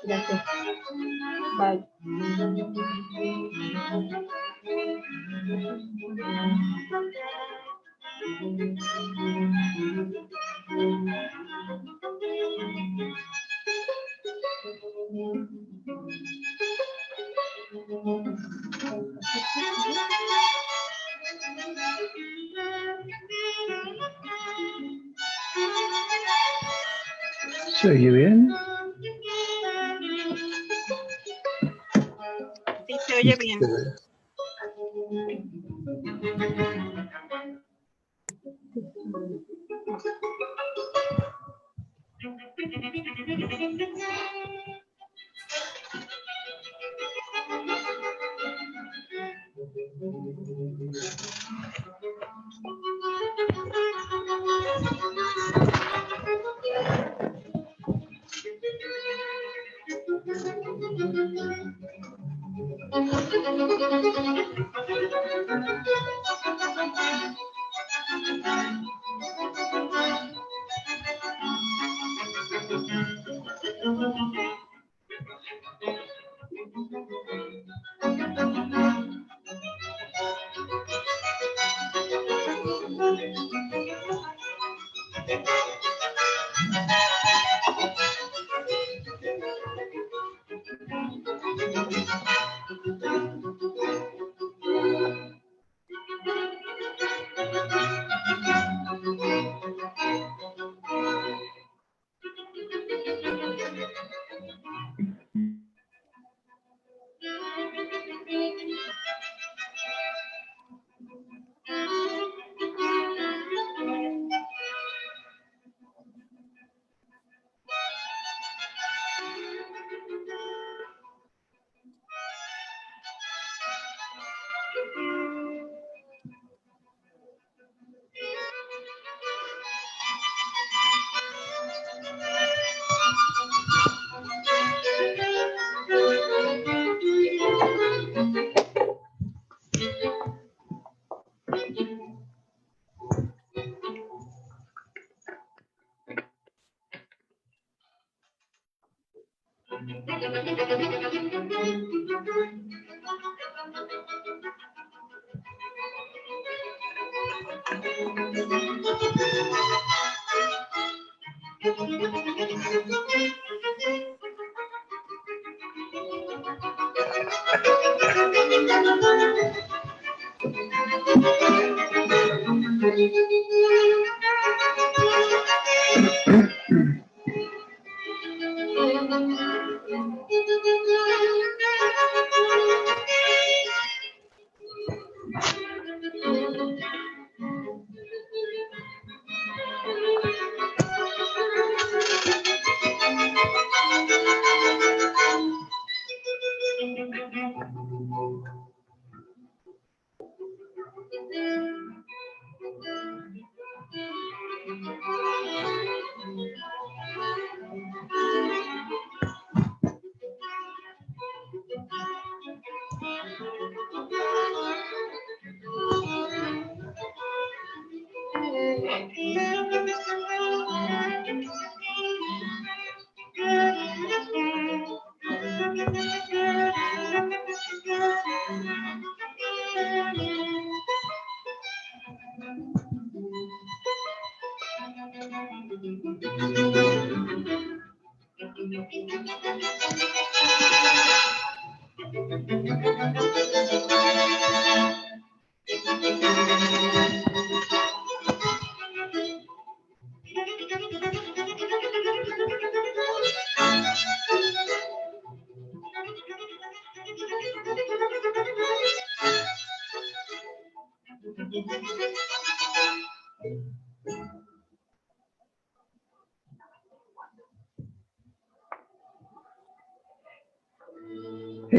Gracias. Bye. ¿Se oye bien? Sí, se oye bien.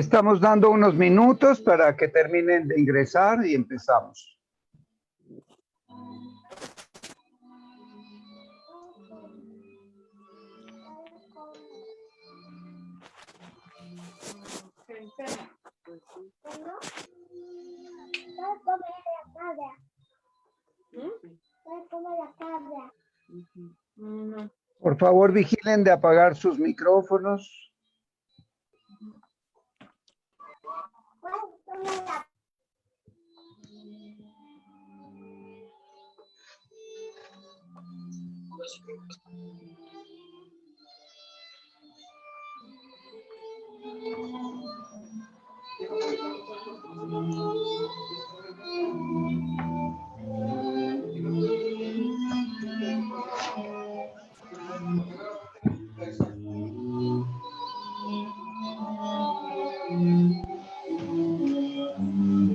estamos dando unos minutos para que terminen de ingresar y empezamos. Por favor, vigilen de apagar sus micrófonos.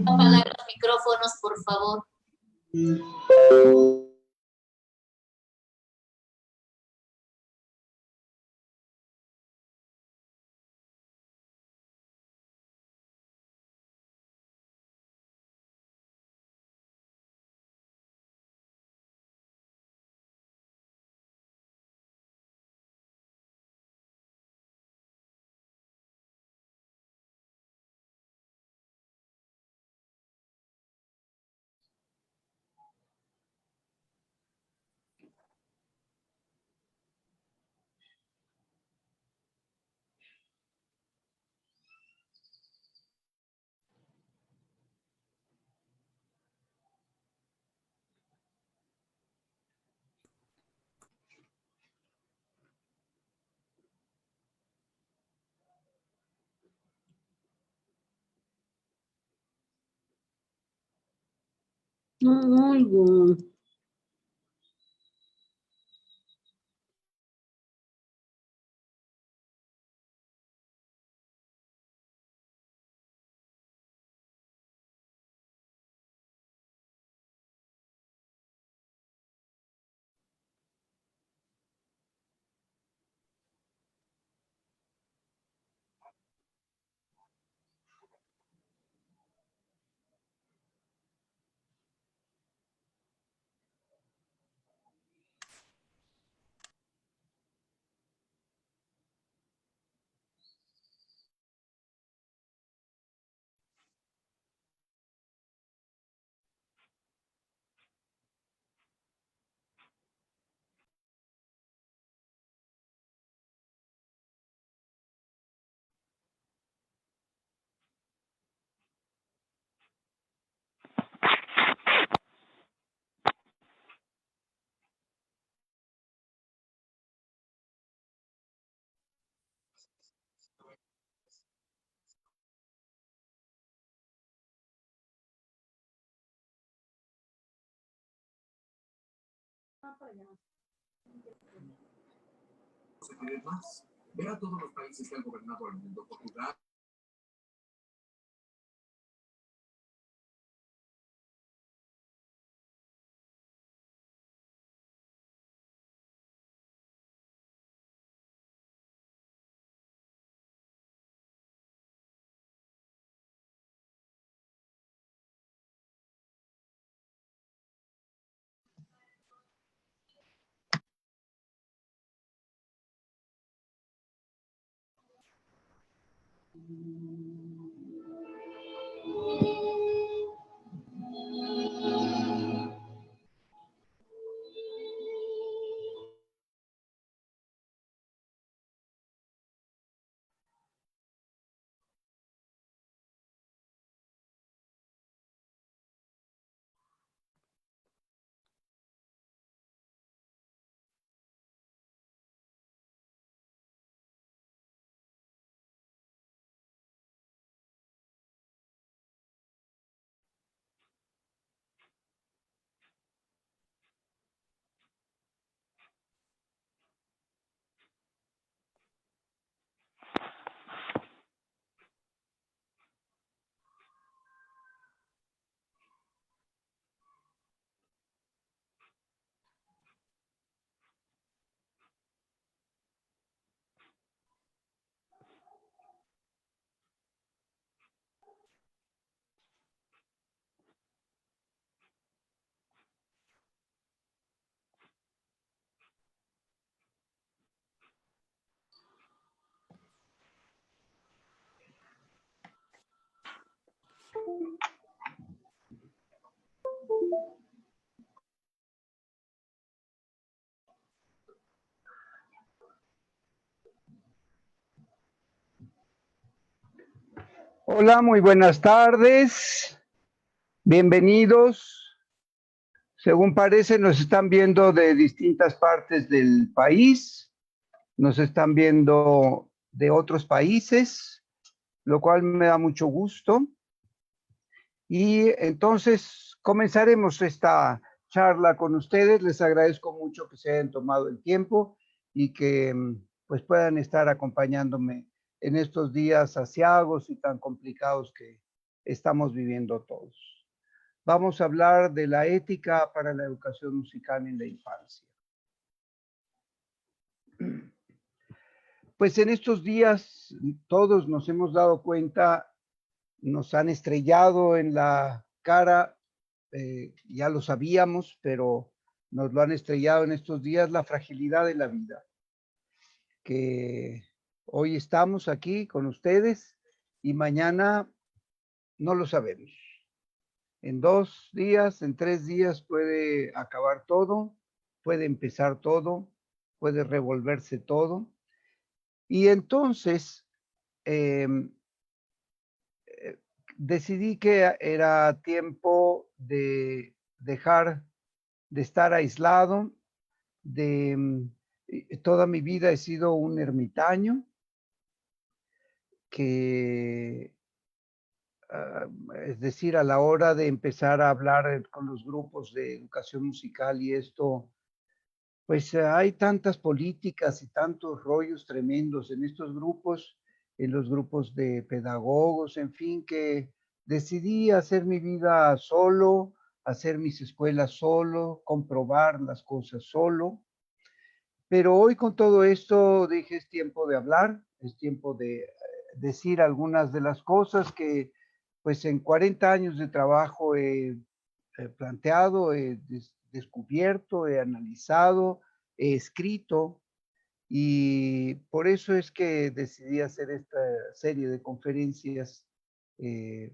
Apagar los micrófonos, por favor. No oigo. Ver a todos los países que han gobernado al mundo, Portugal, Hola, muy buenas tardes. Bienvenidos. Según parece, nos están viendo de distintas partes del país. Nos están viendo de otros países, lo cual me da mucho gusto. Y entonces comenzaremos esta charla con ustedes. Les agradezco mucho que se hayan tomado el tiempo y que pues puedan estar acompañándome en estos días aciagos y tan complicados que estamos viviendo todos. Vamos a hablar de la ética para la educación musical en la infancia. Pues en estos días todos nos hemos dado cuenta, nos han estrellado en la cara, ya lo sabíamos, pero nos lo han estrellado en estos días, la fragilidad de la vida, que hoy estamos aquí con ustedes y mañana no lo sabemos. En 2 días, en 3 días puede acabar todo, puede empezar todo, puede revolverse todo. Y entonces decidí que era tiempo de dejar de estar aislado, toda mi vida he sido un ermitaño que, es decir, a la hora de empezar a hablar con los grupos de educación musical y esto, pues hay tantas políticas y tantos rollos tremendos en estos grupos, en los grupos de pedagogos, en fin, que decidí hacer mi vida solo, hacer mis escuelas solo, comprobar las cosas solo. Pero hoy con todo esto dije, es tiempo de hablar, es tiempo de decir algunas de las cosas que pues en 40 años de trabajo he planteado, he descubierto, he analizado, he escrito y por eso es que decidí hacer esta serie de conferencias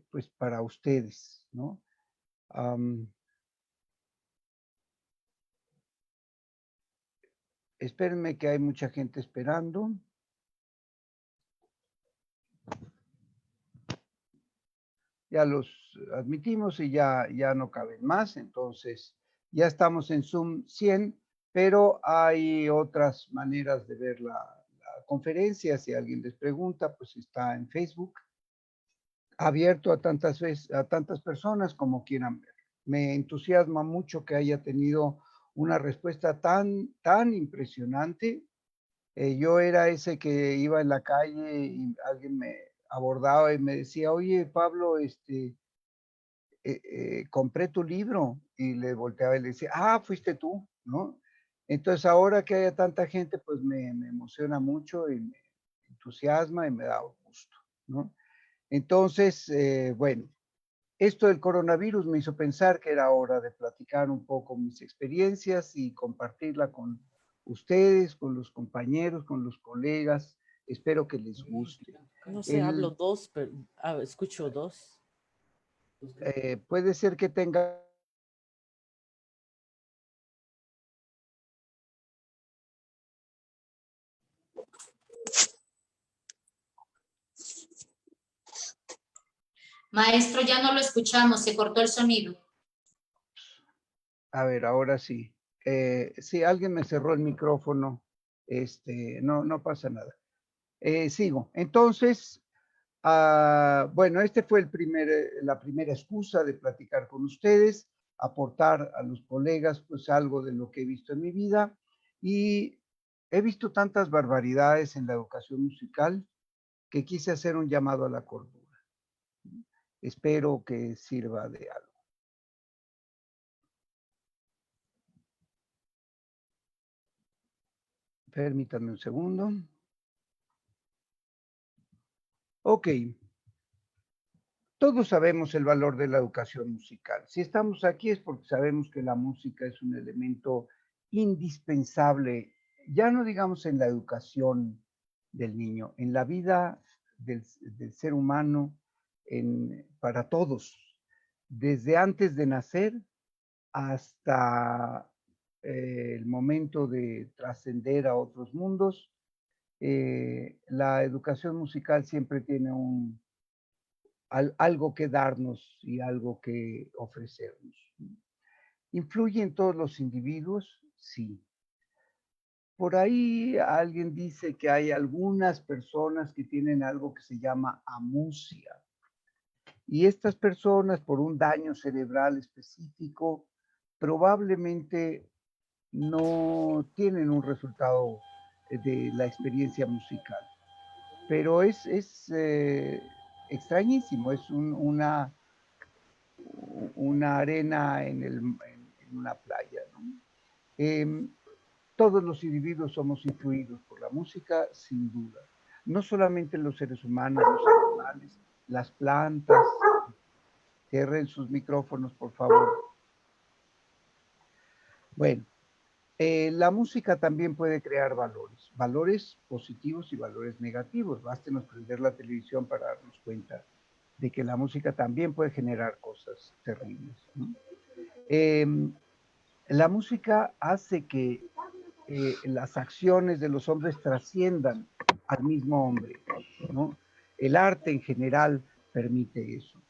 pues para ustedes, ¿no? Espérenme que hay mucha gente esperando. Ya los admitimos y ya no caben más, entonces ya estamos en Zoom 100, pero hay otras maneras de ver la conferencia. Si alguien les pregunta, pues está en Facebook, abierto a tantas personas como quieran ver. Me entusiasma mucho que haya tenido una respuesta tan impresionante. Yo era ese que iba en la calle y alguien me abordaba y me decía, oye, Pablo, compré tu libro, y le volteaba y le decía, fuiste tú, ¿no? Entonces ahora que haya tanta gente, pues me emociona mucho y me entusiasma y me da gusto, ¿no? Entonces, bueno, esto del coronavirus me hizo pensar que era hora de platicar un poco mis experiencias y compartirla con ustedes, con los compañeros, con los colegas. Espero que les guste. No sé, hablo dos, pero escucho dos. Puede ser que tenga... Maestro, ya no lo escuchamos, se cortó el sonido. A ver, ahora sí. Sí, alguien me cerró el micrófono. No pasa nada. Sigo. Entonces, bueno, fue la primera excusa de platicar con ustedes, aportar a los colegas pues algo de lo que he visto en mi vida y he visto tantas barbaridades en la educación musical que quise hacer un llamado a la cordura. Espero que sirva de algo. Permítanme un segundo. Ok. Todos sabemos el valor de la educación musical. Si estamos aquí es porque sabemos que la música es un elemento indispensable, ya no digamos en la educación del niño, en la vida del ser humano, para todos, desde antes de nacer hasta el momento de trascender a otros mundos. La educación musical siempre tiene algo que darnos y algo que ofrecernos. ¿Influye en todos los individuos? Sí. Por ahí alguien dice que hay algunas personas que tienen algo que se llama amusia. Y estas personas, por un daño cerebral específico, probablemente no tienen un resultado de la experiencia musical. Pero es extrañísimo, es una arena en una playa, ¿no? Todos los individuos somos influidos por la música, sin duda. No solamente los seres humanos, los animales, las plantas. Cierren sus micrófonos, por favor. Bueno, la música también puede crear valores positivos y valores negativos. Bástenos prender la televisión para darnos cuenta de que la música también puede generar cosas terribles, ¿no? La música hace que las acciones de los hombres trasciendan al mismo hombre, ¿no? El arte en general permite eso.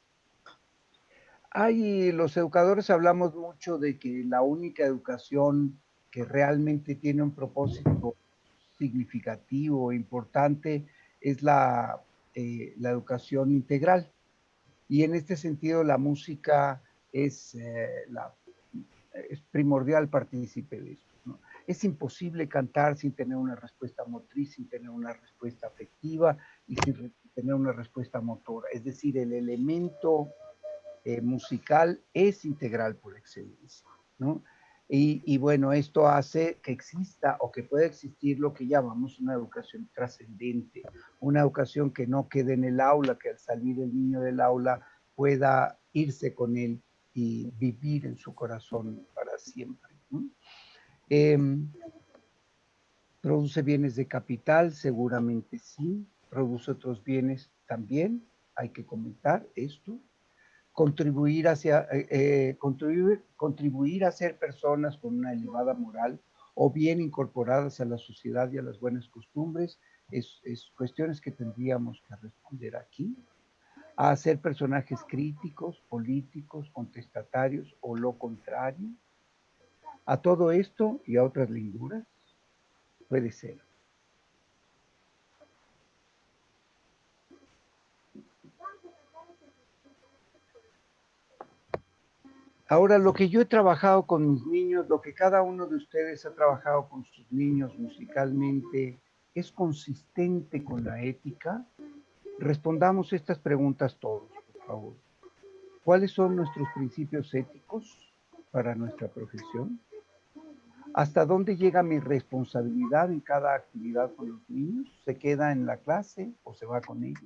Los educadores hablamos mucho de que la única educación que realmente tiene un propósito significativo e importante es la educación integral. Y en este sentido la música es primordial partícipe de esto, ¿no? Es imposible cantar sin tener una respuesta motriz, sin tener una respuesta afectiva y sin tener una respuesta motora. Es decir, el elemento musical es integral por excelencia, ¿no? Y bueno, esto hace que exista o que pueda existir lo que llamamos una educación trascendente, una educación que no quede en el aula, que al salir el niño del aula pueda irse con él y vivir en su corazón para siempre, ¿no? ¿Produce bienes de capital? Seguramente sí. ¿Produce otros bienes también? Hay que comentar esto. Contribuir a ser personas con una elevada moral o bien incorporadas a la sociedad y a las buenas costumbres, es cuestiones que tendríamos que responder aquí. A ser personajes críticos, políticos, contestatarios o lo contrario. A todo esto y a otras linduras, puede ser. Ahora, lo que yo he trabajado con mis niños, lo que cada uno de ustedes ha trabajado con sus niños musicalmente, ¿es consistente con la ética? Respondamos estas preguntas todos, por favor. ¿Cuáles son nuestros principios éticos para nuestra profesión? ¿Hasta dónde llega mi responsabilidad en cada actividad con los niños? ¿Se queda en la clase o se va con ellos?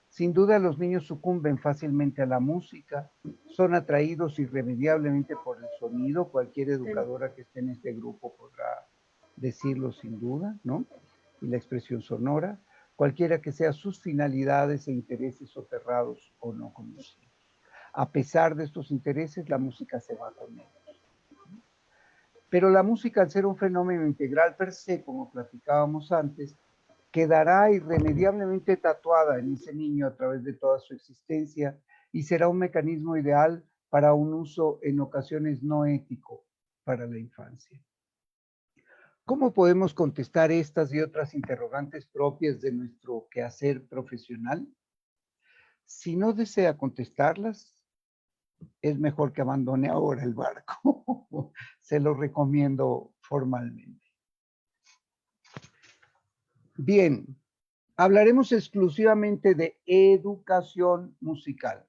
Sin duda los niños sucumben fácilmente a la música, son atraídos irremediablemente por el sonido. Cualquier educadora que esté en este grupo podrá decirlo sin duda, ¿no? Y la expresión sonora, cualquiera que sean sus finalidades e intereses soterrados o no conocidos. A pesar de estos intereses, la música se va con ellos. Pero la música, al ser un fenómeno integral per se, como platicábamos antes, quedará irremediablemente tatuada en ese niño a través de toda su existencia y será un mecanismo ideal para un uso en ocasiones no ético para la infancia. ¿Cómo podemos contestar estas y otras interrogantes propias de nuestro quehacer profesional? Si no desea contestarlas, es mejor que abandone ahora el barco. Se lo recomiendo formalmente. Bien, hablaremos exclusivamente de educación musical.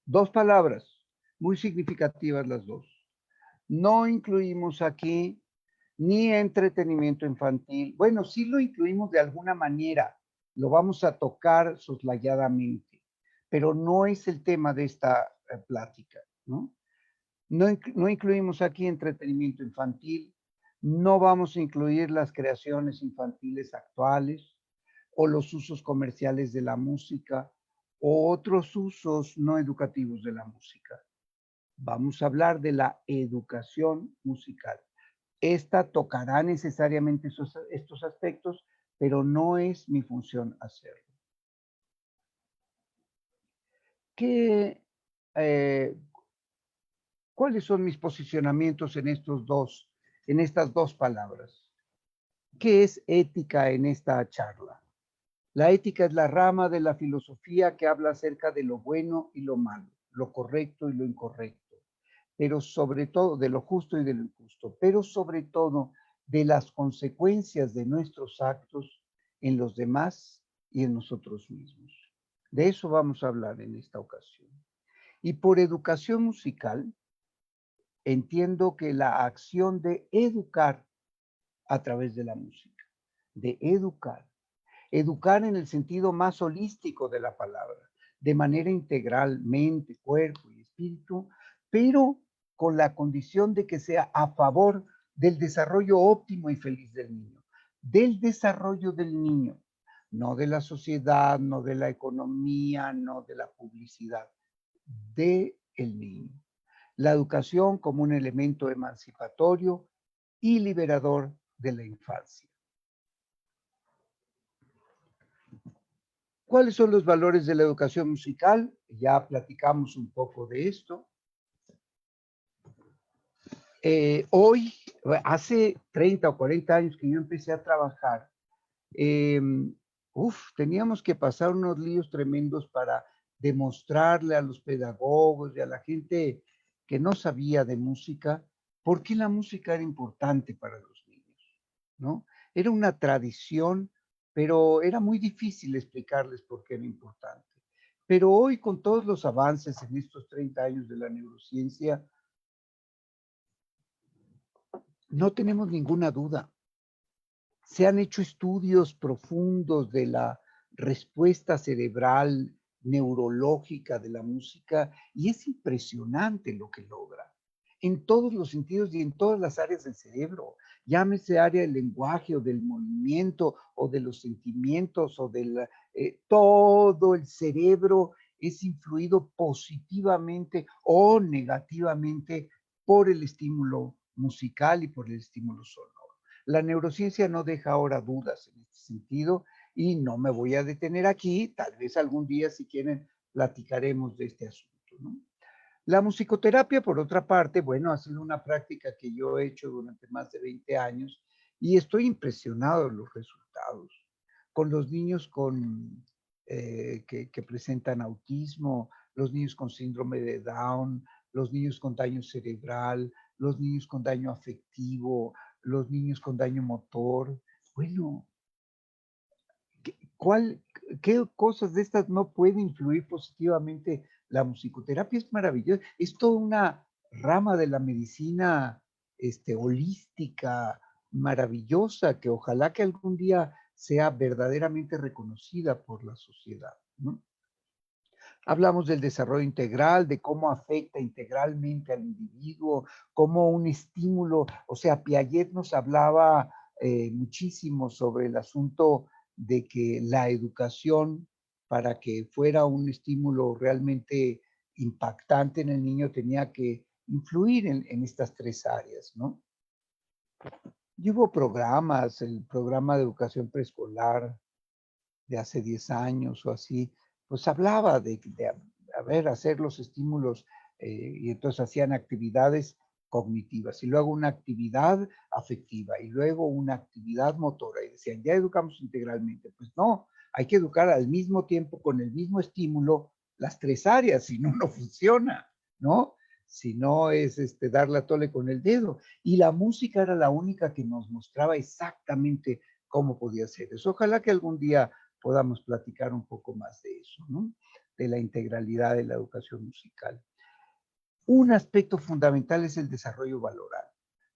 Dos palabras, muy significativas las dos. No incluimos aquí ni entretenimiento infantil. Bueno, sí lo incluimos de alguna manera, lo vamos a tocar soslayadamente, pero no es el tema de esta plática, ¿no? No incluimos aquí entretenimiento infantil, no vamos a incluir las creaciones infantiles actuales o los usos comerciales de la música o otros usos no educativos de la música. Vamos a hablar de la educación musical. Esta tocará necesariamente estos aspectos, pero no es mi función hacerlo. ¿qué, eh, ¿cuáles son mis posicionamientos en estas dos palabras? ¿Qué es ética en esta charla? La ética es la rama de la filosofía que habla acerca de lo bueno y lo malo, lo correcto y lo incorrecto, pero sobre todo de lo justo y de lo injusto, pero sobre todo de las consecuencias de nuestros actos en los demás y en nosotros mismos. De eso vamos a hablar en esta ocasión. Y por educación musical, entiendo que la acción de educar a través de la música, de educar en el sentido más holístico de la palabra, de manera integral, mente, cuerpo y espíritu, pero con la condición de que sea a favor del desarrollo óptimo y feliz del niño, del desarrollo del niño, no de la sociedad, no de la economía, no de la publicidad, del niño. La educación como un elemento emancipatorio y liberador de la infancia. ¿Cuáles son los valores de la educación musical? Ya platicamos un poco de esto. Hoy, hace 30 o 40 años que yo empecé a trabajar, teníamos que pasar unos líos tremendos para demostrarle a los pedagogos y a la gente que no sabía de música por qué la música era importante para los niños, ¿no? Era una tradición, pero era muy difícil explicarles por qué era importante. Pero hoy, con todos los avances en estos 30 años de la neurociencia, no tenemos ninguna duda. Se han hecho estudios profundos de la respuesta cerebral, neurológica de la música, y es impresionante lo que logra, en todos los sentidos y en todas las áreas del cerebro, llámese área del lenguaje o del movimiento o de los sentimientos o del todo el cerebro es influido positivamente o negativamente por el estímulo musical y por el estímulo sonoro. La neurociencia no deja ahora dudas en este sentido y no me voy a detener aquí, tal vez algún día si quieren platicaremos de este asunto, ¿no? La musicoterapia, por otra parte, bueno, ha sido una práctica que yo he hecho durante más de 20 años y estoy impresionado de los resultados. Con los niños que presentan autismo, los niños con síndrome de Down, los niños con daño cerebral, los niños con daño afectivo, los niños con daño motor. Bueno, ¿qué cosas de estas no puede influir positivamente la musicoterapia? Es maravillosa, es toda una rama de la medicina holística, maravillosa, que ojalá que algún día sea verdaderamente reconocida por la sociedad, ¿no? Hablamos del desarrollo integral, de cómo afecta integralmente al individuo, cómo un estímulo, o sea, Piaget nos hablaba muchísimo sobre el asunto de que la educación, para que fuera un estímulo realmente impactante en el niño, tenía que influir en estas tres áreas, ¿no? Y hubo programas, el programa de educación preescolar de hace 10 años o así, pues hablaba de hacer los estímulos y entonces hacían actividades cognitivas y luego una actividad afectiva y luego una actividad motora y decían, ya educamos integralmente. Pues no, hay que educar al mismo tiempo con el mismo estímulo las tres áreas, si no, no funciona, ¿no? Si no es darle a tole con el dedo. Y la música era la única que nos mostraba exactamente cómo podía ser eso. Ojalá que algún día podamos platicar un poco más de eso, ¿no? De la integralidad de la educación musical. Un aspecto fundamental es el desarrollo valoral,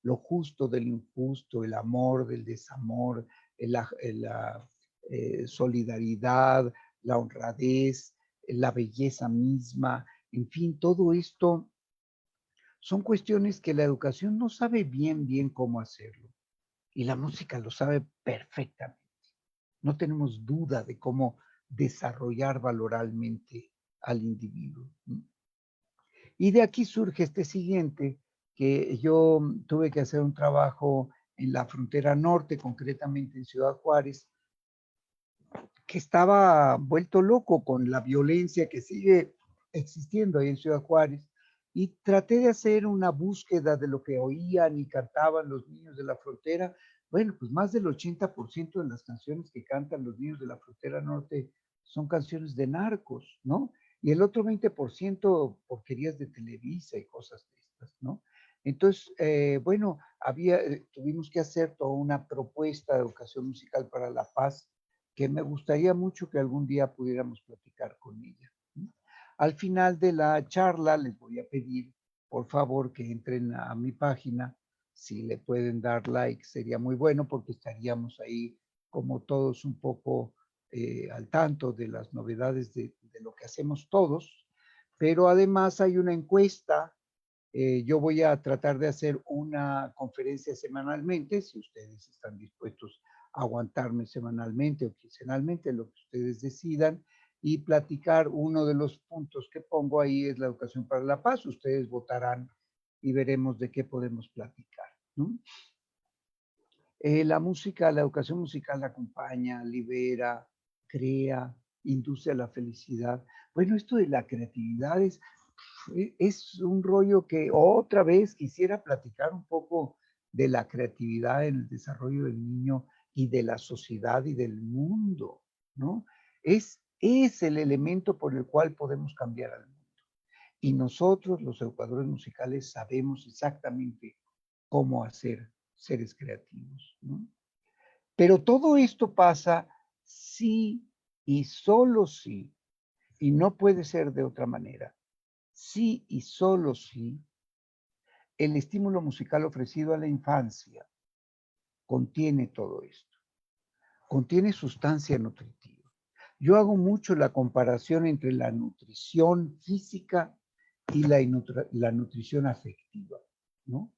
lo justo del injusto, el amor del desamor, la solidaridad, la honradez, la belleza misma, en fin, todo esto son cuestiones que la educación no sabe bien cómo hacerlo y la música lo sabe perfectamente. No tenemos duda de cómo desarrollar valoralmente al individuo. Y de aquí surge este siguiente, que yo tuve que hacer un trabajo en la frontera norte, concretamente en Ciudad Juárez, que estaba vuelto loco con la violencia que sigue existiendo ahí en Ciudad Juárez, y traté de hacer una búsqueda de lo que oían y cantaban los niños de la frontera. Bueno, pues más del 80% de las canciones que cantan los niños de la frontera norte son canciones de narcos, ¿no? Y el otro 20% porquerías de Televisa y cosas de estas, ¿no? Entonces, bueno, tuvimos que hacer toda una propuesta de educación musical para la paz que me gustaría mucho que algún día pudiéramos platicar con ella, ¿no? Al final de la charla les voy a pedir, por favor, que entren a mi página. Si le pueden dar like, sería muy bueno porque estaríamos ahí como todos un poco al tanto de las novedades de lo que hacemos todos. Pero además hay una encuesta. Yo voy a tratar de hacer una conferencia semanalmente, si ustedes están dispuestos a aguantarme semanalmente o quincenalmente, lo que ustedes decidan, y platicar. Uno de los puntos que pongo ahí es la educación para la paz. Ustedes votarán y veremos de qué podemos platicar, ¿no? La música, la educación musical acompaña, libera, crea, induce a la felicidad. Bueno, esto de la creatividad es un rollo que otra vez quisiera platicar un poco de la creatividad en el desarrollo del niño y de la sociedad y del mundo, ¿no? Es el elemento por el cual podemos cambiar al mundo. Y nosotros, los educadores musicales, sabemos exactamente cómo hacer seres creativos, ¿no? Pero todo esto pasa sí y solo sí, y no puede ser de otra manera, sí y solo sí, el estímulo musical ofrecido a la infancia contiene todo esto, contiene sustancia nutritiva. Yo hago mucho la comparación entre la nutrición física y la nutrición afectiva, ¿no?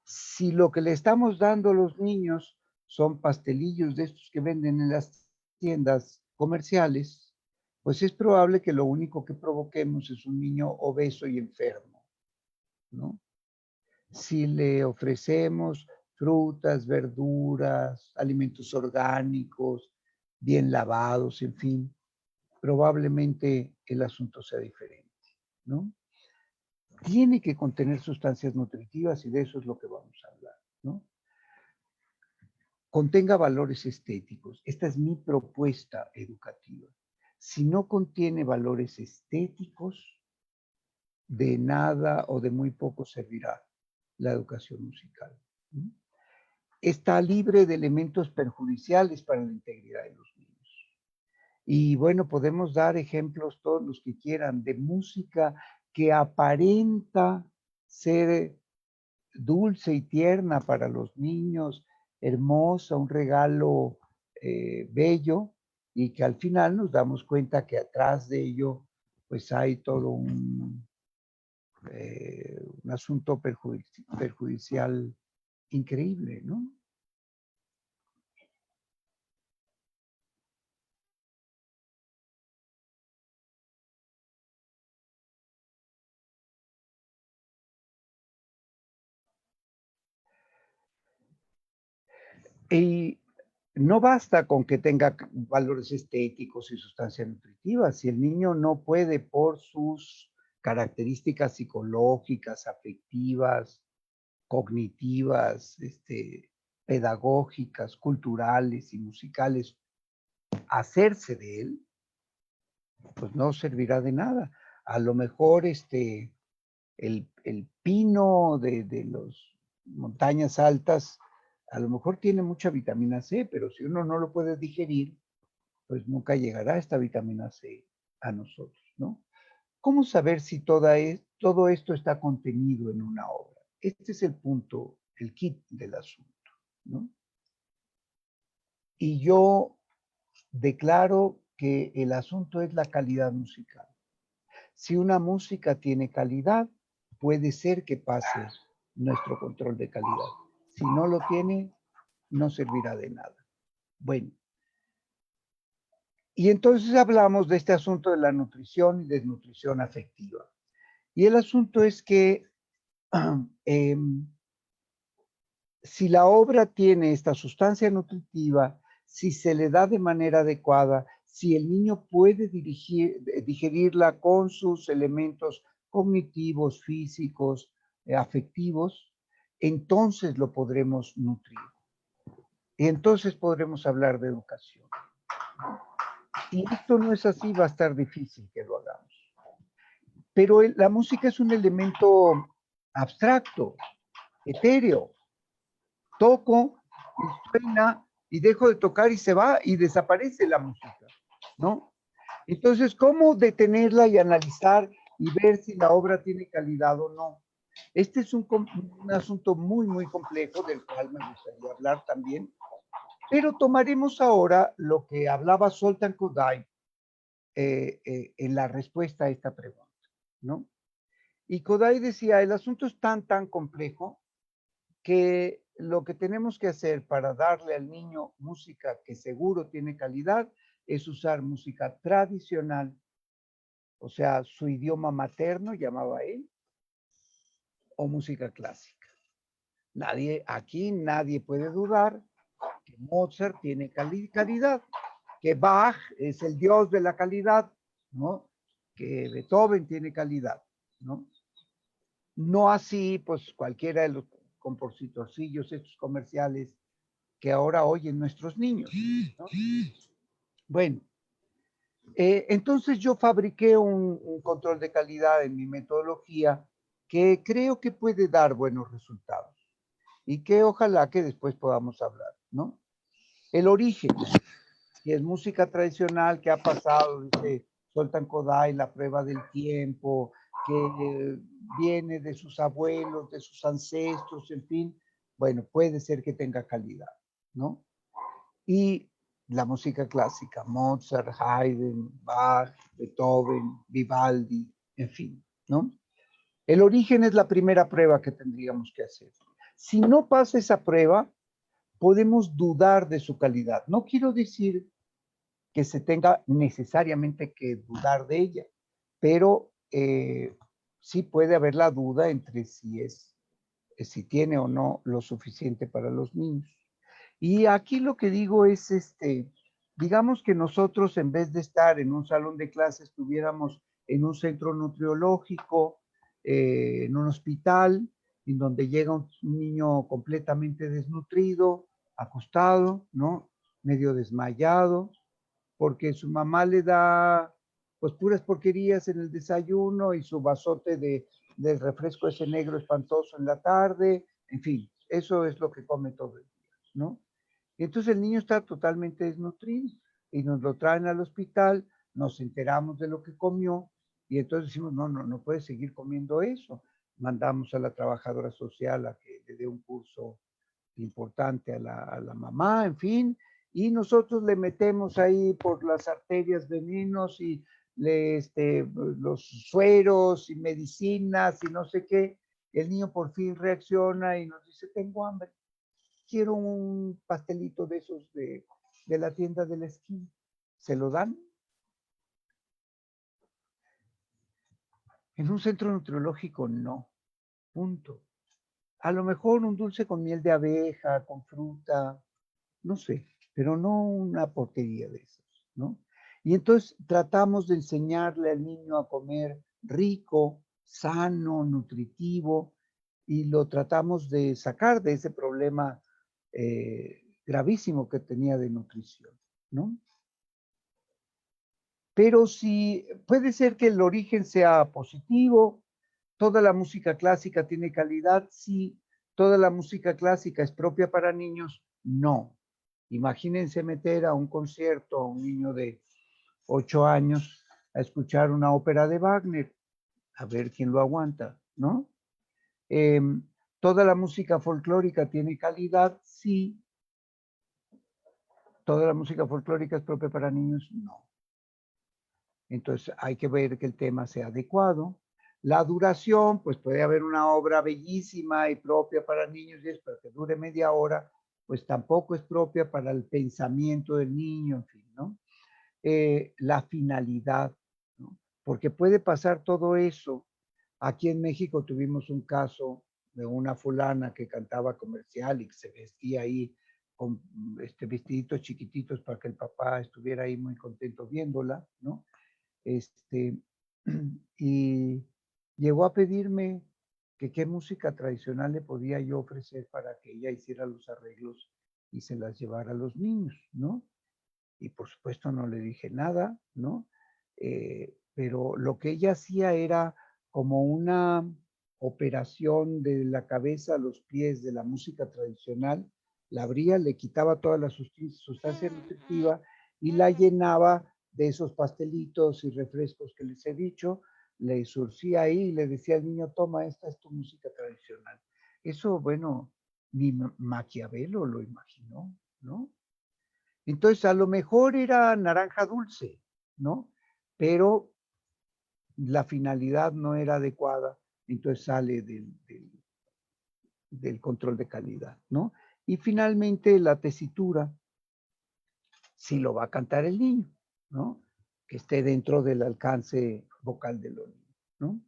Si lo que le estamos dando a los niños son pastelillos de estos que venden en las tiendas comerciales, pues es probable que lo único que provoquemos es un niño obeso y enfermo, ¿no? Si le ofrecemos frutas, verduras, alimentos orgánicos, bien lavados, en fin, probablemente el asunto sea diferente, ¿no? Tiene que contener sustancias nutritivas y de eso es lo que vamos a hablar, ¿no? Contenga valores estéticos. Esta es mi propuesta educativa. Si no contiene valores estéticos, de nada o de muy poco servirá la educación musical. Está libre de elementos perjudiciales para la integridad de los niños. Y bueno, podemos dar ejemplos todos los que quieran de música que aparenta ser dulce y tierna para los niños, hermosa, un regalo bello, y que al final nos damos cuenta que atrás de ello pues hay todo un asunto perjudicial increíble, ¿no? Y no basta con que tenga valores estéticos y sustancias nutritivas. Si el niño no puede, por sus características psicológicas, afectivas, cognitivas, pedagógicas, culturales y musicales, hacerse de él, pues no servirá de nada. A lo mejor el pino de las montañas altas, a lo mejor tiene mucha vitamina C, pero si uno no lo puede digerir, pues nunca llegará esta vitamina C a nosotros, ¿no? ¿Cómo saber si todo esto está contenido en una obra? Este es el punto, el kit del asunto, ¿no? Y yo declaro que el asunto es la calidad musical. Si una música tiene calidad, puede ser que pase nuestro control de calidad. Si no lo tiene, no servirá de nada. Bueno, y entonces hablamos de este asunto de la nutrición y desnutrición afectiva. Y el asunto es que si la obra tiene esta sustancia nutritiva, si se le da de manera adecuada, si el niño puede digerirla con sus elementos cognitivos, físicos, afectivos, entonces lo podremos nutrir. Y entonces podremos hablar de educación. Si esto no es así, va a estar difícil que lo hagamos. Pero la música es un elemento abstracto, etéreo. Toco y suena y dejo de tocar y se va y desaparece la música, ¿no? Entonces, ¿cómo detenerla y analizar y ver si la obra tiene calidad o no? Este es un asunto muy, muy complejo del cual me gustaría hablar también, pero tomaremos ahora lo que hablaba Zoltán Kodály en la respuesta a esta pregunta, ¿no? Y Kodály decía, el asunto es tan complejo que lo que tenemos que hacer para darle al niño música que seguro tiene calidad es usar música tradicional, o sea, su idioma materno, llamaba él, o música clásica. Aquí nadie puede dudar que Mozart tiene calidad, que Bach es el dios de la calidad, ¿no? Que Beethoven tiene calidad, ¿no? No así, pues, cualquiera de los compositorcillos, estos comerciales que ahora oyen nuestros niños, ¿no? Bueno, entonces yo fabriqué un control de calidad en mi metodología que creo que puede dar buenos resultados y que ojalá que después podamos hablar, ¿no? El origen, que es música tradicional que ha pasado desde Zoltán Kodály, la prueba del tiempo, que viene de sus abuelos, de sus ancestros, en fin, bueno, puede ser que tenga calidad, ¿no? Y la música clásica, Mozart, Haydn, Bach, Beethoven, Vivaldi, en fin, ¿no? El origen es la primera prueba que tendríamos que hacer. Si no pasa esa prueba, podemos dudar de su calidad. No quiero decir que se tenga necesariamente que dudar de ella, pero sí puede haber la duda entre si tiene o no lo suficiente para los niños. Y aquí lo que digo es, digamos que nosotros en vez de estar en un salón de clases, estuviéramos en un centro nutriológico, en un hospital, en donde llega un niño completamente desnutrido, acostado, ¿no? Medio desmayado, porque su mamá le da, pues, puras porquerías en el desayuno y su vasote del refresco ese negro espantoso en la tarde, en fin, eso es lo que come todo el día, ¿no? Y entonces el niño está totalmente desnutrido y nos lo traen al hospital, nos enteramos de lo que comió y entonces decimos, no puede seguir comiendo eso. Mandamos a la trabajadora social a que le dé un curso importante a la mamá, en fin, y nosotros le metemos ahí por las arterias venenos y los sueros y medicinas y no sé qué. El niño por fin reacciona y nos dice, tengo hambre, quiero un pastelito de esos de la tienda de la esquina. ¿Se lo dan? En un centro nutriológico no, punto. A lo mejor un dulce con miel de abeja, con fruta, no sé, pero no una porquería de esos, ¿no? Y entonces tratamos de enseñarle al niño a comer rico, sano, nutritivo, y lo tratamos de sacar de ese problema gravísimo que tenía de nutrición, ¿no? Pero si puede ser que el origen sea positivo, toda la música clásica tiene calidad, sí, toda la música clásica es propia para niños, no. Imagínense meter a un concierto a un niño de 8 años a escuchar una ópera de Wagner, a ver quién lo aguanta, ¿no? Toda la música folclórica tiene calidad, sí. Toda la música folclórica es propia para niños, no. Entonces hay que ver que el tema sea adecuado. La duración, pues puede haber una obra bellísima y propia para niños, y es para que dure media hora, pues tampoco es propia para el pensamiento del niño, en fin, ¿no? La finalidad, ¿no? Porque puede pasar todo eso. Aquí en México tuvimos un caso de una fulana que cantaba comercial y que se vestía ahí con vestiditos chiquititos para que el papá estuviera ahí muy contento viéndola, ¿no? Y llegó a pedirme que qué música tradicional le podía yo ofrecer para que ella hiciera los arreglos y se las llevara a los niños, ¿no? Y por supuesto no le dije nada, ¿no? Pero lo que ella hacía era como una operación de la cabeza a los pies de la música tradicional, la abría, le quitaba toda la sustancia nutritiva y la llenaba de esos pastelitos y refrescos que les he dicho, le surcía ahí y le decía al niño, toma, esta es tu música tradicional. Eso, bueno, ni Maquiavelo lo imaginó, ¿no? Entonces, a lo mejor era naranja dulce, ¿no? Pero la finalidad no era adecuada, entonces sale del control de calidad, ¿no? Y finalmente la tesitura, si lo va a cantar el niño, ¿no? Que esté dentro del alcance vocal de los niños, ¿no?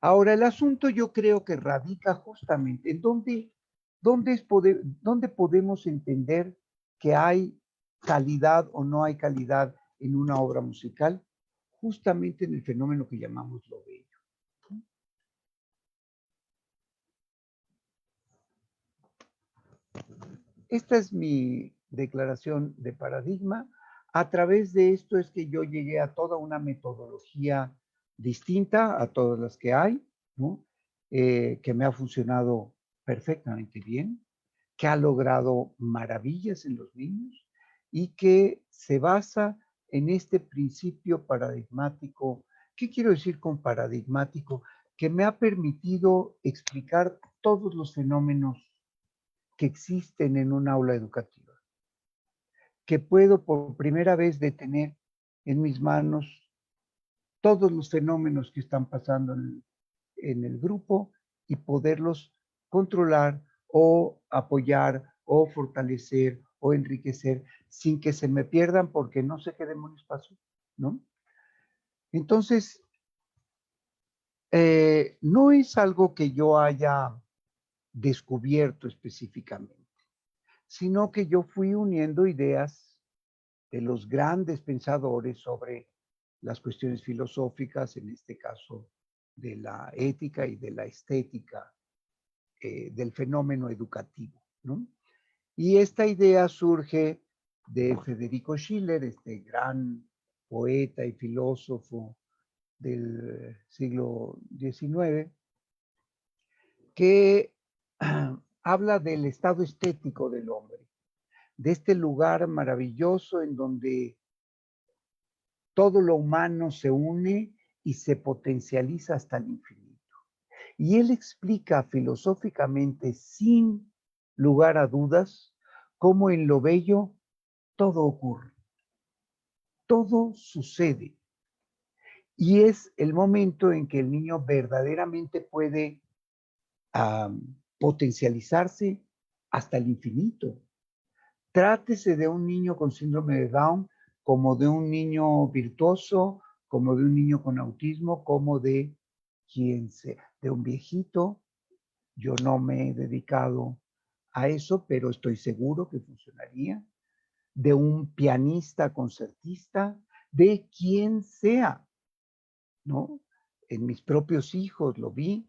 Ahora, el asunto yo creo que radica justamente en dónde podemos entender que hay calidad o no hay calidad en una obra musical, justamente en el fenómeno que llamamos lo bello. Esta es mi declaración de paradigma. A través de esto es que yo llegué a toda una metodología distinta a todas las que hay, ¿no? Que me ha funcionado perfectamente bien, que ha logrado maravillas en los niños y que se basa en este principio paradigmático. ¿Qué quiero decir con paradigmático? Que me ha permitido explicar todos los fenómenos que existen en un aula educativa, que puedo por primera vez detener en mis manos todos los fenómenos que están pasando en el grupo y poderlos controlar o apoyar o fortalecer o enriquecer sin que se me pierdan porque no sé qué demonios pasó, ¿no? Entonces, no es algo que yo haya descubierto específicamente, sino que yo fui uniendo ideas de los grandes pensadores sobre las cuestiones filosóficas, en este caso de la ética y de la estética del fenómeno educativo, ¿no? Y esta idea surge de Federico Schiller, este gran poeta y filósofo del siglo XIX, que habla del estado estético del hombre, de este lugar maravilloso en donde todo lo humano se une y se potencializa hasta el infinito. Y él explica filosóficamente, sin lugar a dudas, cómo en lo bello todo ocurre, todo sucede. Y es el momento en que el niño verdaderamente puede potencializarse hasta el infinito. Trátese de un niño con síndrome de Down como de un niño virtuoso, como de un niño con autismo, como de quien sea, de un viejito. Yo no me he dedicado a eso, pero estoy seguro que funcionaría. De un pianista concertista, de quien sea, ¿no? En mis propios hijos lo vi.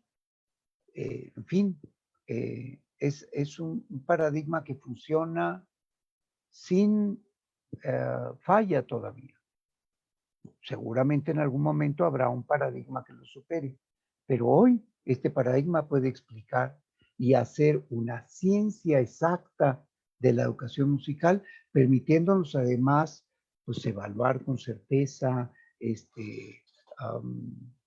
En fin, es un paradigma que funciona sin falla todavía. Seguramente en algún momento habrá un paradigma que lo supere, pero hoy este paradigma puede explicar y hacer una ciencia exacta de la educación musical, permitiéndonos además pues, evaluar con certeza,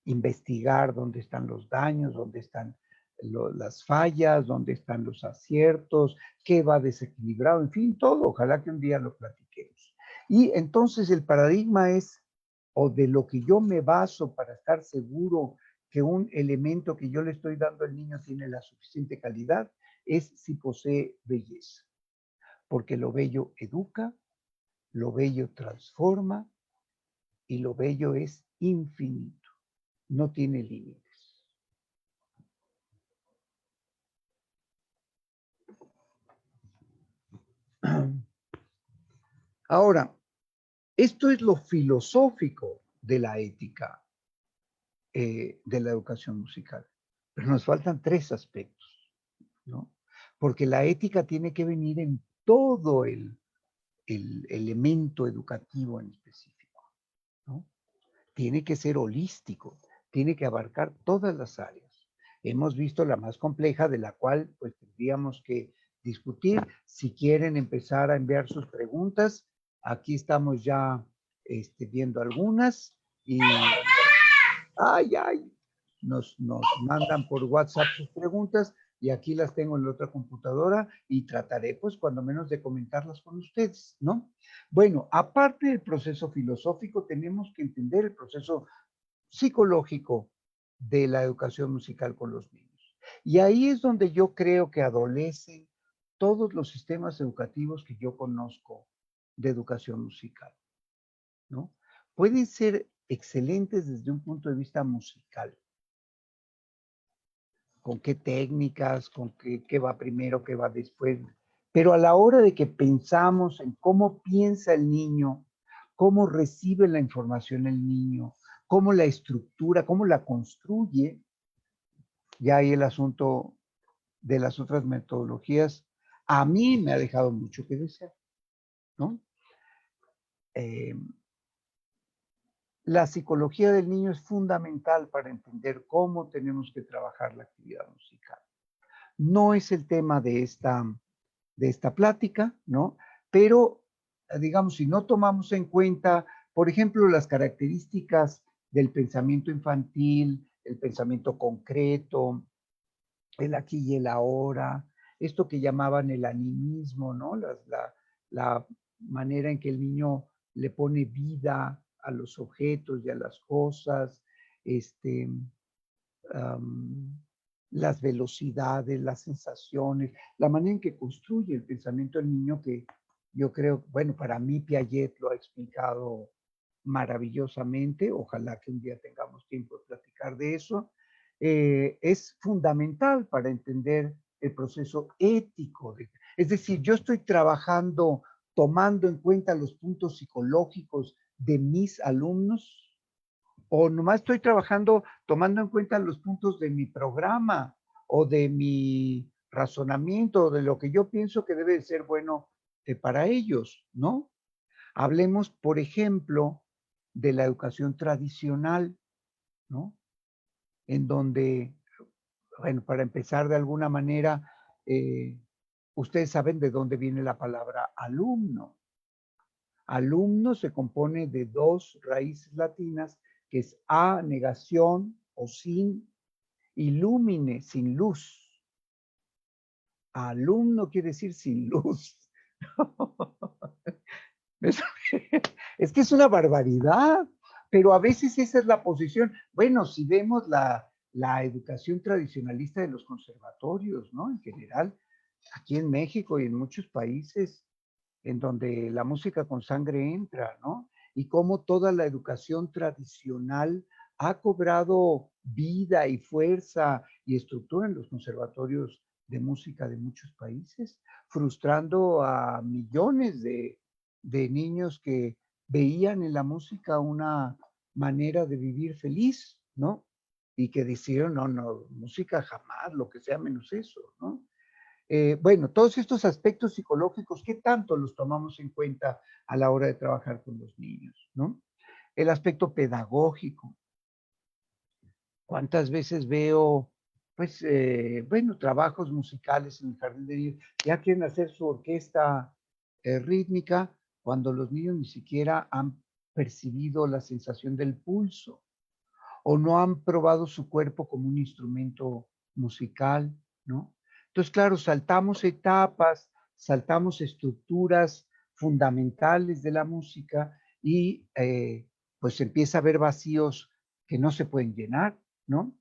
investigar dónde están los daños, dónde están las fallas, dónde están los aciertos, qué va desequilibrado, en fin, todo. Ojalá que un día lo platiquemos. Y entonces el paradigma es, o de lo que yo me baso para estar seguro que un elemento que yo le estoy dando al niño tiene la suficiente calidad, es si posee belleza. Porque lo bello educa, lo bello transforma y lo bello es infinito, no tiene límites. Ahora, esto es lo filosófico de la ética de la educación musical. Pero nos faltan 3 aspectos, ¿no? Porque la ética tiene que venir en todo el elemento educativo en específico, ¿no? Tiene que ser holístico, tiene que abarcar todas las áreas. Hemos visto la más compleja, de la cual pues tendríamos que discutir. Si quieren empezar a enviar sus preguntas, aquí estamos ya viendo algunas y nos mandan por WhatsApp sus preguntas y aquí las tengo en la otra computadora y trataré pues cuando menos de comentarlas con ustedes, ¿no? Bueno, aparte del proceso filosófico, tenemos que entender el proceso psicológico de la educación musical con los niños. Y ahí es donde yo creo que adolecen todos los sistemas educativos que yo conozco de educación musical, ¿no? Pueden ser excelentes desde un punto de vista musical. Con qué técnicas, con qué va primero, qué va después. Pero a la hora de que pensamos en cómo piensa el niño, cómo recibe la información el niño, cómo la estructura, cómo la construye, ya ahí el asunto de las otras metodologías, a mí me ha dejado mucho que desear, ¿no? La psicología del niño es fundamental para entender cómo tenemos que trabajar la actividad musical. No es el tema de esta plática, ¿no? Pero, digamos, si no tomamos en cuenta, por ejemplo, las características del pensamiento infantil, el pensamiento concreto, el aquí y el ahora, esto que llamaban el animismo, ¿no? La manera en que el niño le pone vida a los objetos y a las cosas, las velocidades, las sensaciones, la manera en que construye el pensamiento del niño, que yo creo, bueno, para mí Piaget lo ha explicado maravillosamente, ojalá que un día tengamos tiempo de platicar de eso, es fundamental para entender el proceso ético. Es decir, yo estoy trabajando tomando en cuenta los puntos psicológicos de mis alumnos, o nomás estoy trabajando tomando en cuenta los puntos de mi programa o de mi razonamiento o de lo que yo pienso que debe ser bueno para ellos, ¿no? Hablemos, por ejemplo, de la educación tradicional, ¿no? En donde, bueno, para empezar de alguna manera, ustedes saben de dónde viene la palabra alumno. Alumno se compone de 2 raíces latinas, que es a, negación o sin, y lumine, sin luz. Alumno quiere decir sin luz. Es que es una barbaridad, pero a veces esa es la posición. Bueno, si vemos la educación tradicionalista de los conservatorios, ¿no? En general, aquí en México y en muchos países, en donde la música con sangre entra, ¿no? Y cómo toda la educación tradicional ha cobrado vida y fuerza y estructura en los conservatorios de música de muchos países, frustrando a millones de niños que veían en la música una manera de vivir feliz, ¿no? Y que decidieron, no, música jamás, lo que sea menos eso, ¿no? Bueno, todos estos aspectos psicológicos, ¿qué tanto los tomamos en cuenta a la hora de trabajar con los niños, no? El aspecto pedagógico. ¿Cuántas veces veo, pues, bueno, trabajos musicales en el jardín de niños? Ya quieren hacer su orquesta rítmica cuando los niños ni siquiera han percibido la sensación del pulso o no han probado su cuerpo como un instrumento musical, ¿no? Entonces, claro, saltamos etapas, saltamos estructuras fundamentales de la música y pues empieza a haber vacíos que no se pueden llenar, ¿no?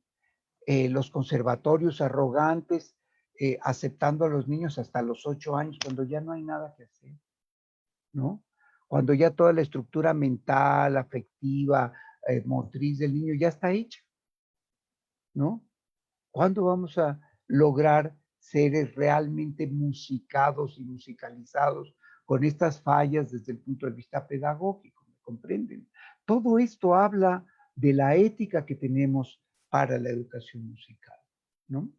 Los conservatorios arrogantes, aceptando a los niños hasta los 8 años, cuando ya no hay nada que hacer, ¿no? Cuando ya toda la estructura mental, afectiva, motriz del niño ya está hecha, ¿no? ¿Cuándo vamos a lograr seres realmente musicados y musicalizados con estas fallas desde el punto de vista pedagógico, ¿me comprenden? Todo esto habla de la ética que tenemos para la educación musical, ¿no?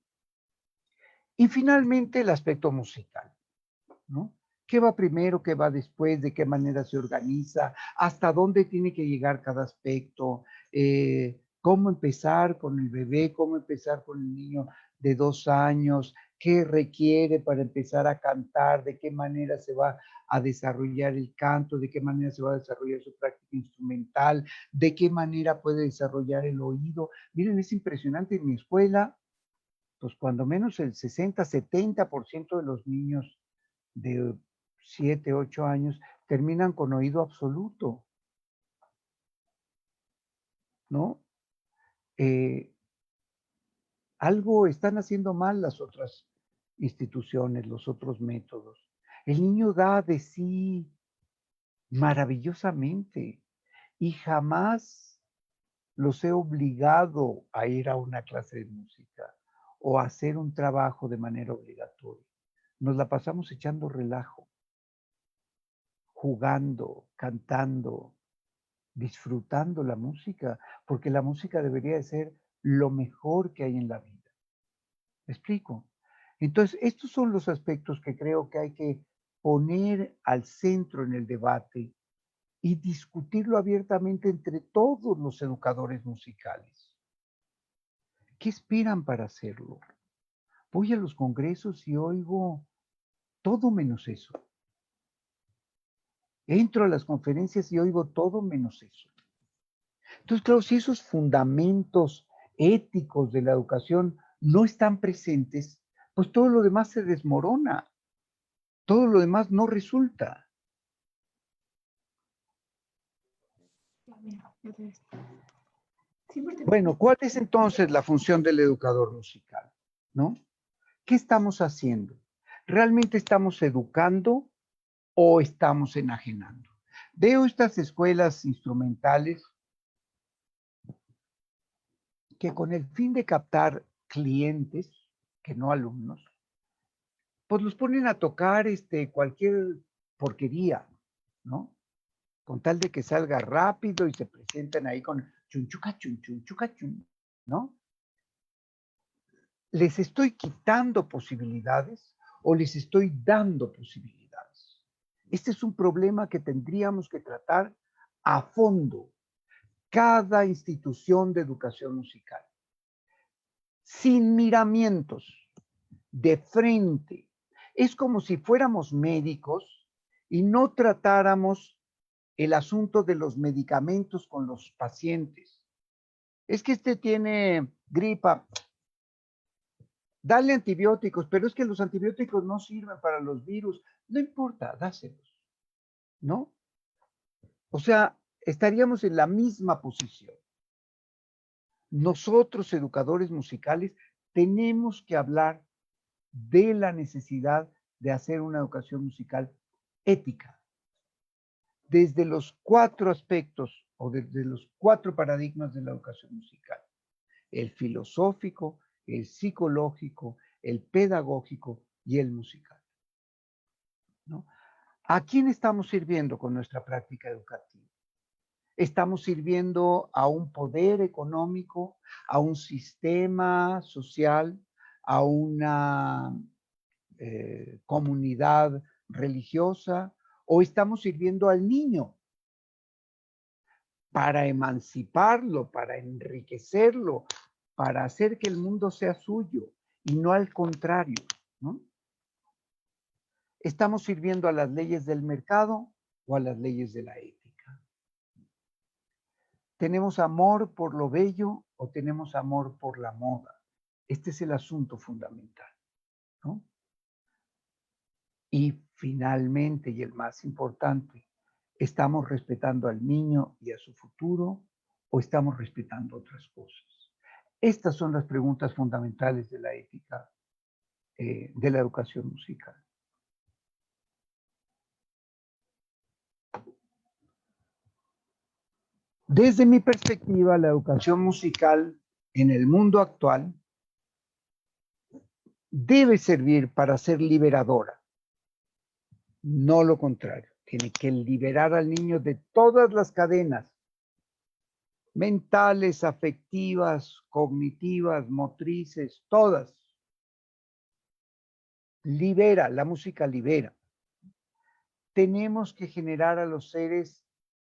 Y finalmente el aspecto musical, ¿no? ¿Qué va primero, qué va después, de qué manera se organiza, hasta dónde tiene que llegar cada aspecto, cómo empezar con el bebé, cómo empezar con el niño de 2 años, qué requiere para empezar a cantar, de qué manera se va a desarrollar el canto, de qué manera se va a desarrollar su práctica instrumental, de qué manera puede desarrollar el oído. Miren, es impresionante en mi escuela, pues cuando menos el 60-70% de los niños de 7, 8 años terminan con oído absoluto, ¿no? Algo están haciendo mal las otras instituciones, los otros métodos. El niño da de sí maravillosamente y jamás los he obligado a ir a una clase de música o a hacer un trabajo de manera obligatoria. Nos la pasamos echando relajo, jugando, cantando, disfrutando la música, porque la música debería de ser lo mejor que hay en la vida. ¿Me explico? Entonces, estos son los aspectos que creo que hay que poner al centro en el debate y discutirlo abiertamente entre todos los educadores musicales. ¿Qué esperan para hacerlo? Voy a los congresos y oigo todo menos eso. Entro a las conferencias y oigo todo menos eso. Entonces, claro, si esos fundamentos éticos de la educación no están presentes, pues todo lo demás se desmorona. Todo lo demás no resulta. Bueno, ¿cuál es entonces la función del educador musical? ¿No? ¿Qué estamos haciendo? ¿Realmente estamos educando o estamos enajenando? Veo estas escuelas instrumentales que con el fin de captar clientes, que no alumnos, pues los ponen a tocar cualquier porquería, ¿no? Con tal de que salga rápido y se presentan ahí con chunchuca, chunchuca, chun, ¿no? ¿Les estoy quitando posibilidades o les estoy dando posibilidades? Este es un problema que tendríamos que tratar a fondo cada institución de educación musical, sin miramientos, de frente. Es como si fuéramos médicos y no tratáramos el asunto de los medicamentos con los pacientes. Es que tiene gripa, dale antibióticos, pero es que los antibióticos no sirven para los virus. No importa, dáselos, ¿no? O sea, estaríamos en la misma posición. Nosotros, educadores musicales, tenemos que hablar de la necesidad de hacer una educación musical ética, desde los 4 aspectos o desde los 4 paradigmas de la educación musical: el filosófico, el psicológico, el pedagógico y el musical, ¿no? ¿A quién estamos sirviendo con nuestra práctica educativa? Estamos sirviendo a un poder económico, a un sistema social, a una comunidad religiosa, o estamos sirviendo al niño para emanciparlo, para enriquecerlo, para hacer que el mundo sea suyo y no al contrario, ¿no? ¿Estamos sirviendo a las leyes del mercado o a las leyes de la ética? ¿Tenemos amor por lo bello o tenemos amor por la moda? Este es el asunto fundamental, ¿no? Y finalmente, y el más importante, ¿estamos respetando al niño y a su futuro o estamos respetando otras cosas? Estas son las preguntas fundamentales de la ética de la educación musical. Desde mi perspectiva, la educación musical en el mundo actual debe servir para ser liberadora. No lo contrario. Tiene que liberar al niño de todas las cadenas mentales, afectivas, cognitivas, motrices, todas. Libera, la música libera. Tenemos que generar a los seres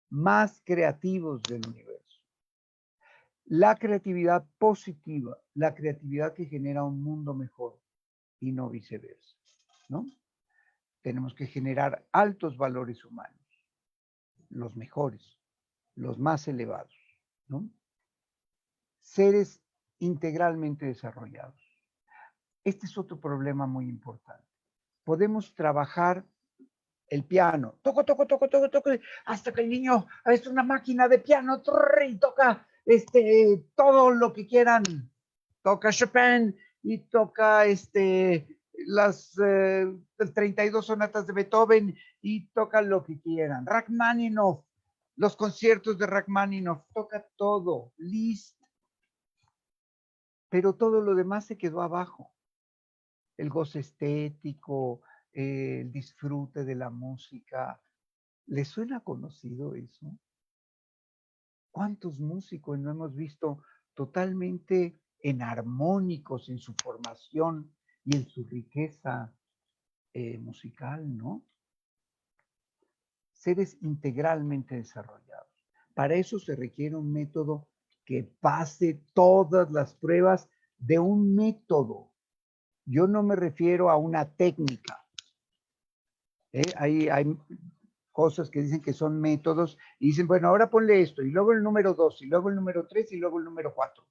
más creativos del universo. La creatividad positiva, la creatividad que genera un mundo mejor y no viceversa, ¿no? Tenemos que generar altos valores humanos, los mejores, los más elevados, ¿no? Seres integralmente desarrollados. Este es otro problema muy importante. Podemos trabajar el piano, toco, hasta que el niño es una máquina de piano y toca todo lo que quieran. Toca Chopin y toca las 32 sonatas de Beethoven y toca lo que quieran. Rachmaninoff, los conciertos de Rachmaninoff, toca todo, Liszt, pero todo lo demás se quedó abajo. El goce estético, el disfrute de la música. ¿Les suena conocido eso? ¿Cuántos músicos no hemos visto totalmente enarmónicos en su formación y en su riqueza musical, ¿no? Seres integralmente desarrollados. Para eso se requiere un método que pase todas las pruebas de un método. Yo no me refiero a una técnica. Hay cosas que dicen que son métodos y dicen, bueno, ahora ponle esto, y luego el número 2, y luego el número 3, y luego el número 4.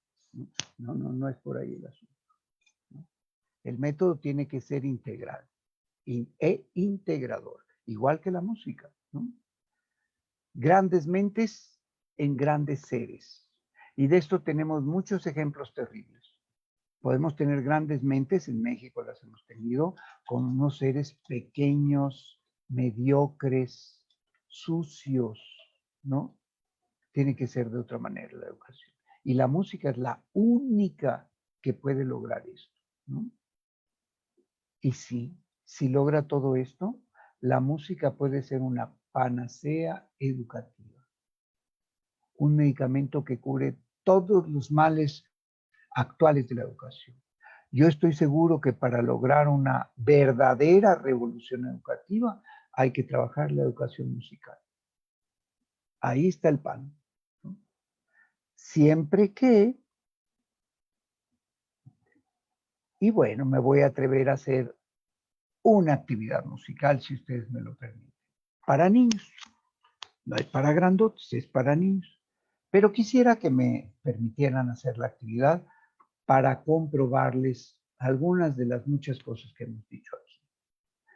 No es por ahí el asunto. El método tiene que ser integral e integrador, igual que la música, ¿no? Grandes mentes en grandes seres. Y de esto tenemos muchos ejemplos terribles. Podemos tener grandes mentes, en México las hemos tenido, con unos seres pequeños, mediocres, sucios, ¿no? Tiene que ser de otra manera la educación. Y la música es la única que puede lograr esto, ¿no? Y sí, si logra todo esto, la música puede ser una panacea educativa. Un medicamento que cure todos los males actuales de la educación. Yo estoy seguro que para lograr una verdadera revolución educativa hay que trabajar la educación musical. Ahí está el pan, ¿no? Siempre que, y bueno, me voy a atrever a hacer una actividad musical, si ustedes me lo permiten, para niños. No es para grandotes, es para niños. Pero quisiera que me permitieran hacer la actividad para comprobarles algunas de las muchas cosas que hemos dicho aquí.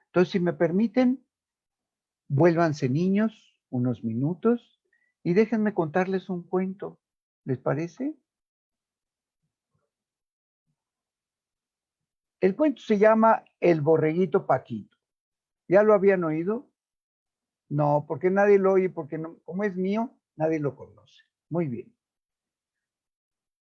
Entonces, si me permiten, vuélvanse niños unos minutos y déjenme contarles un cuento. ¿Les parece? El cuento se llama El borreguito Paquito. ¿Ya lo habían oído? No, porque nadie lo oye, porque no, como es mío, nadie lo conoce. Muy bien.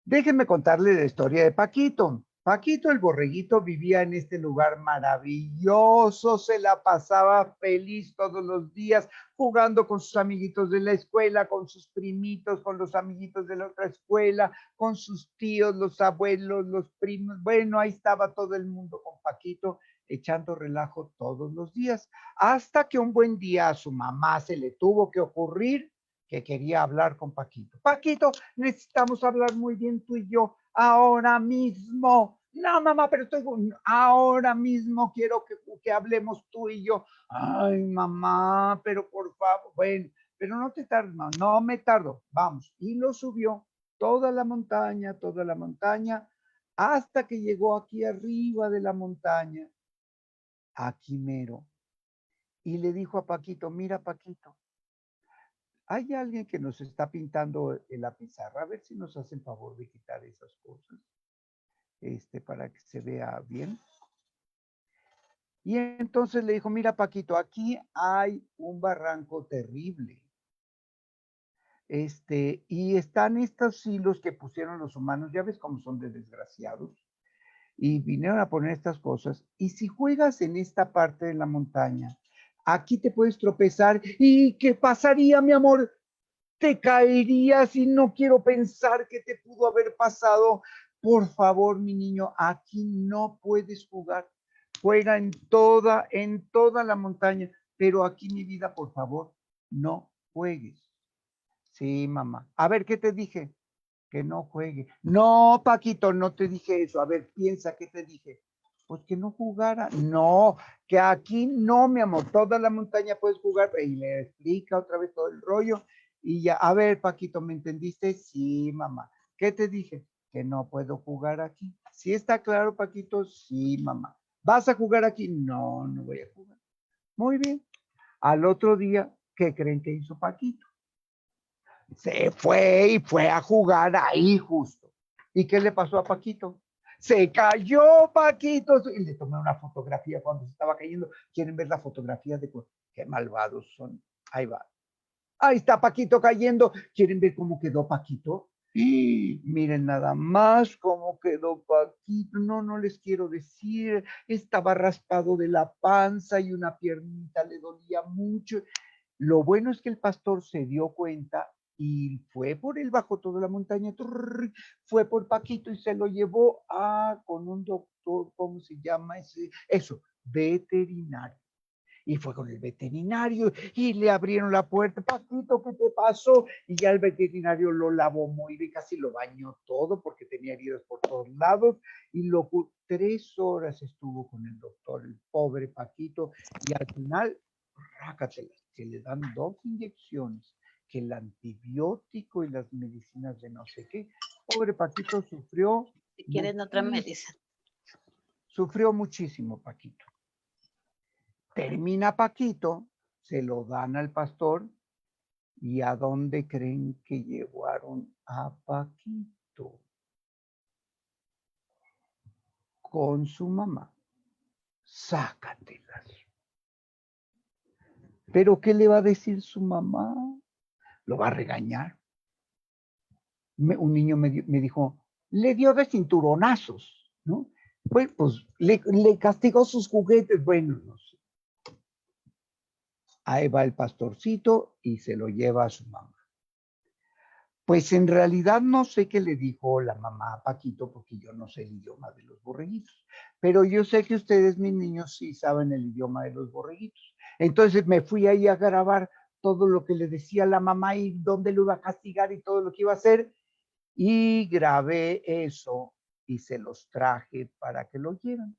Déjenme contarles la historia de Paquito. Paquito el borreguito vivía en este lugar maravilloso, se la pasaba feliz todos los días, jugando con sus amiguitos de la escuela, con sus primitos, con los amiguitos de la otra escuela, con sus tíos, los abuelos, los primos. Bueno, ahí estaba todo el mundo con Paquito, echando relajo todos los días, hasta que un buen día a su mamá se le tuvo que ocurrir que quería hablar con Paquito. Paquito, necesitamos hablar muy bien tú y yo ahora mismo. No, mamá, pero estoy ahora mismo quiero que hablemos tú y yo. Ay, mamá, pero por favor, bueno, pero no te tardes, no me tardo. Vamos. Y lo subió toda la montaña, hasta que llegó aquí arriba de la montaña, aquí mero. Y le dijo a Paquito, mira, Paquito, hay alguien que nos está pintando en la pizarra, a ver si nos hacen favor de quitar esas cosas, para que se vea bien. Y entonces le dijo, mira Paquito, aquí hay un barranco terrible. Y están estos hilos que pusieron los humanos, ya ves cómo son de desgraciados, y vinieron a poner estas cosas. Y si juegas en esta parte de la montaña, Aquí te puedes tropezar. ¿Y qué pasaría, mi amor? Te caerías y no quiero pensar qué te pudo haber pasado. Por favor, mi niño, aquí no puedes jugar. Juega en toda la montaña, pero aquí, mi vida, por favor, no juegues. Sí, mamá. A ver, ¿qué te dije? Que no juegue. No, Paquito, no te dije eso. A ver, piensa, ¿qué te dije? Pues que no jugara. No, que aquí no, mi amor. Toda la montaña puedes jugar. Y le explica otra vez todo el rollo. Y ya, a ver, Paquito, ¿me entendiste? Sí, mamá. ¿Qué te dije? Que no puedo jugar aquí. ¿Sí está claro, Paquito? Sí, mamá. ¿Vas a jugar aquí? No, no voy a jugar. Muy bien. Al otro día, ¿qué creen que hizo Paquito? Se fue y fue a jugar ahí justo. ¿Y qué le pasó a Paquito? Se cayó Paquito. Y le tomé una fotografía cuando se estaba cayendo. ¿Quieren ver la fotografía de qué malvados son? Ahí va. Ahí está Paquito cayendo. ¿Quieren ver cómo quedó Paquito? ¡Y! Miren nada más cómo quedó Paquito. No, no les quiero decir. Estaba raspado de la panza y una piernita le dolía mucho. Lo bueno es que el pastor se dio cuenta y fue por él, bajó toda la montaña, fue por Paquito y se lo llevó con un doctor, ¿cómo se llama ese? Eso, veterinario. Y fue con el veterinario y le abrieron la puerta. Paquito, ¿qué te pasó? Y ya el veterinario lo lavó muy bien, casi lo bañó todo porque tenía heridas por todos lados. Y 3 horas estuvo con el doctor, el pobre Paquito. Y al final, rácatelas, que le dan 2 inyecciones, que el antibiótico y las medicinas de no sé qué. Pobre Paquito sufrió. Si quieren otra medicina. Sufrió muchísimo, Paquito. Termina Paquito, se lo dan al pastor, ¿y a dónde creen que llevaron a Paquito? Con su mamá. Sácatelas. ¿Pero qué le va a decir su mamá? Lo va a regañar. Un niño me dijo, le dio de cinturonazos, ¿no? Pues le castigó sus juguetes. Bueno, no sé. Ahí va el pastorcito y se lo lleva a su mamá. Pues en realidad no sé qué le dijo la mamá a Paquito, porque yo no sé el idioma de los borreguitos, pero yo sé que ustedes, mis niños, sí saben el idioma de los borreguitos. Entonces me fui ahí a grabar todo lo que le decía la mamá y dónde lo iba a castigar y todo lo que iba a hacer, y grabé eso y se los traje para que lo oyeran.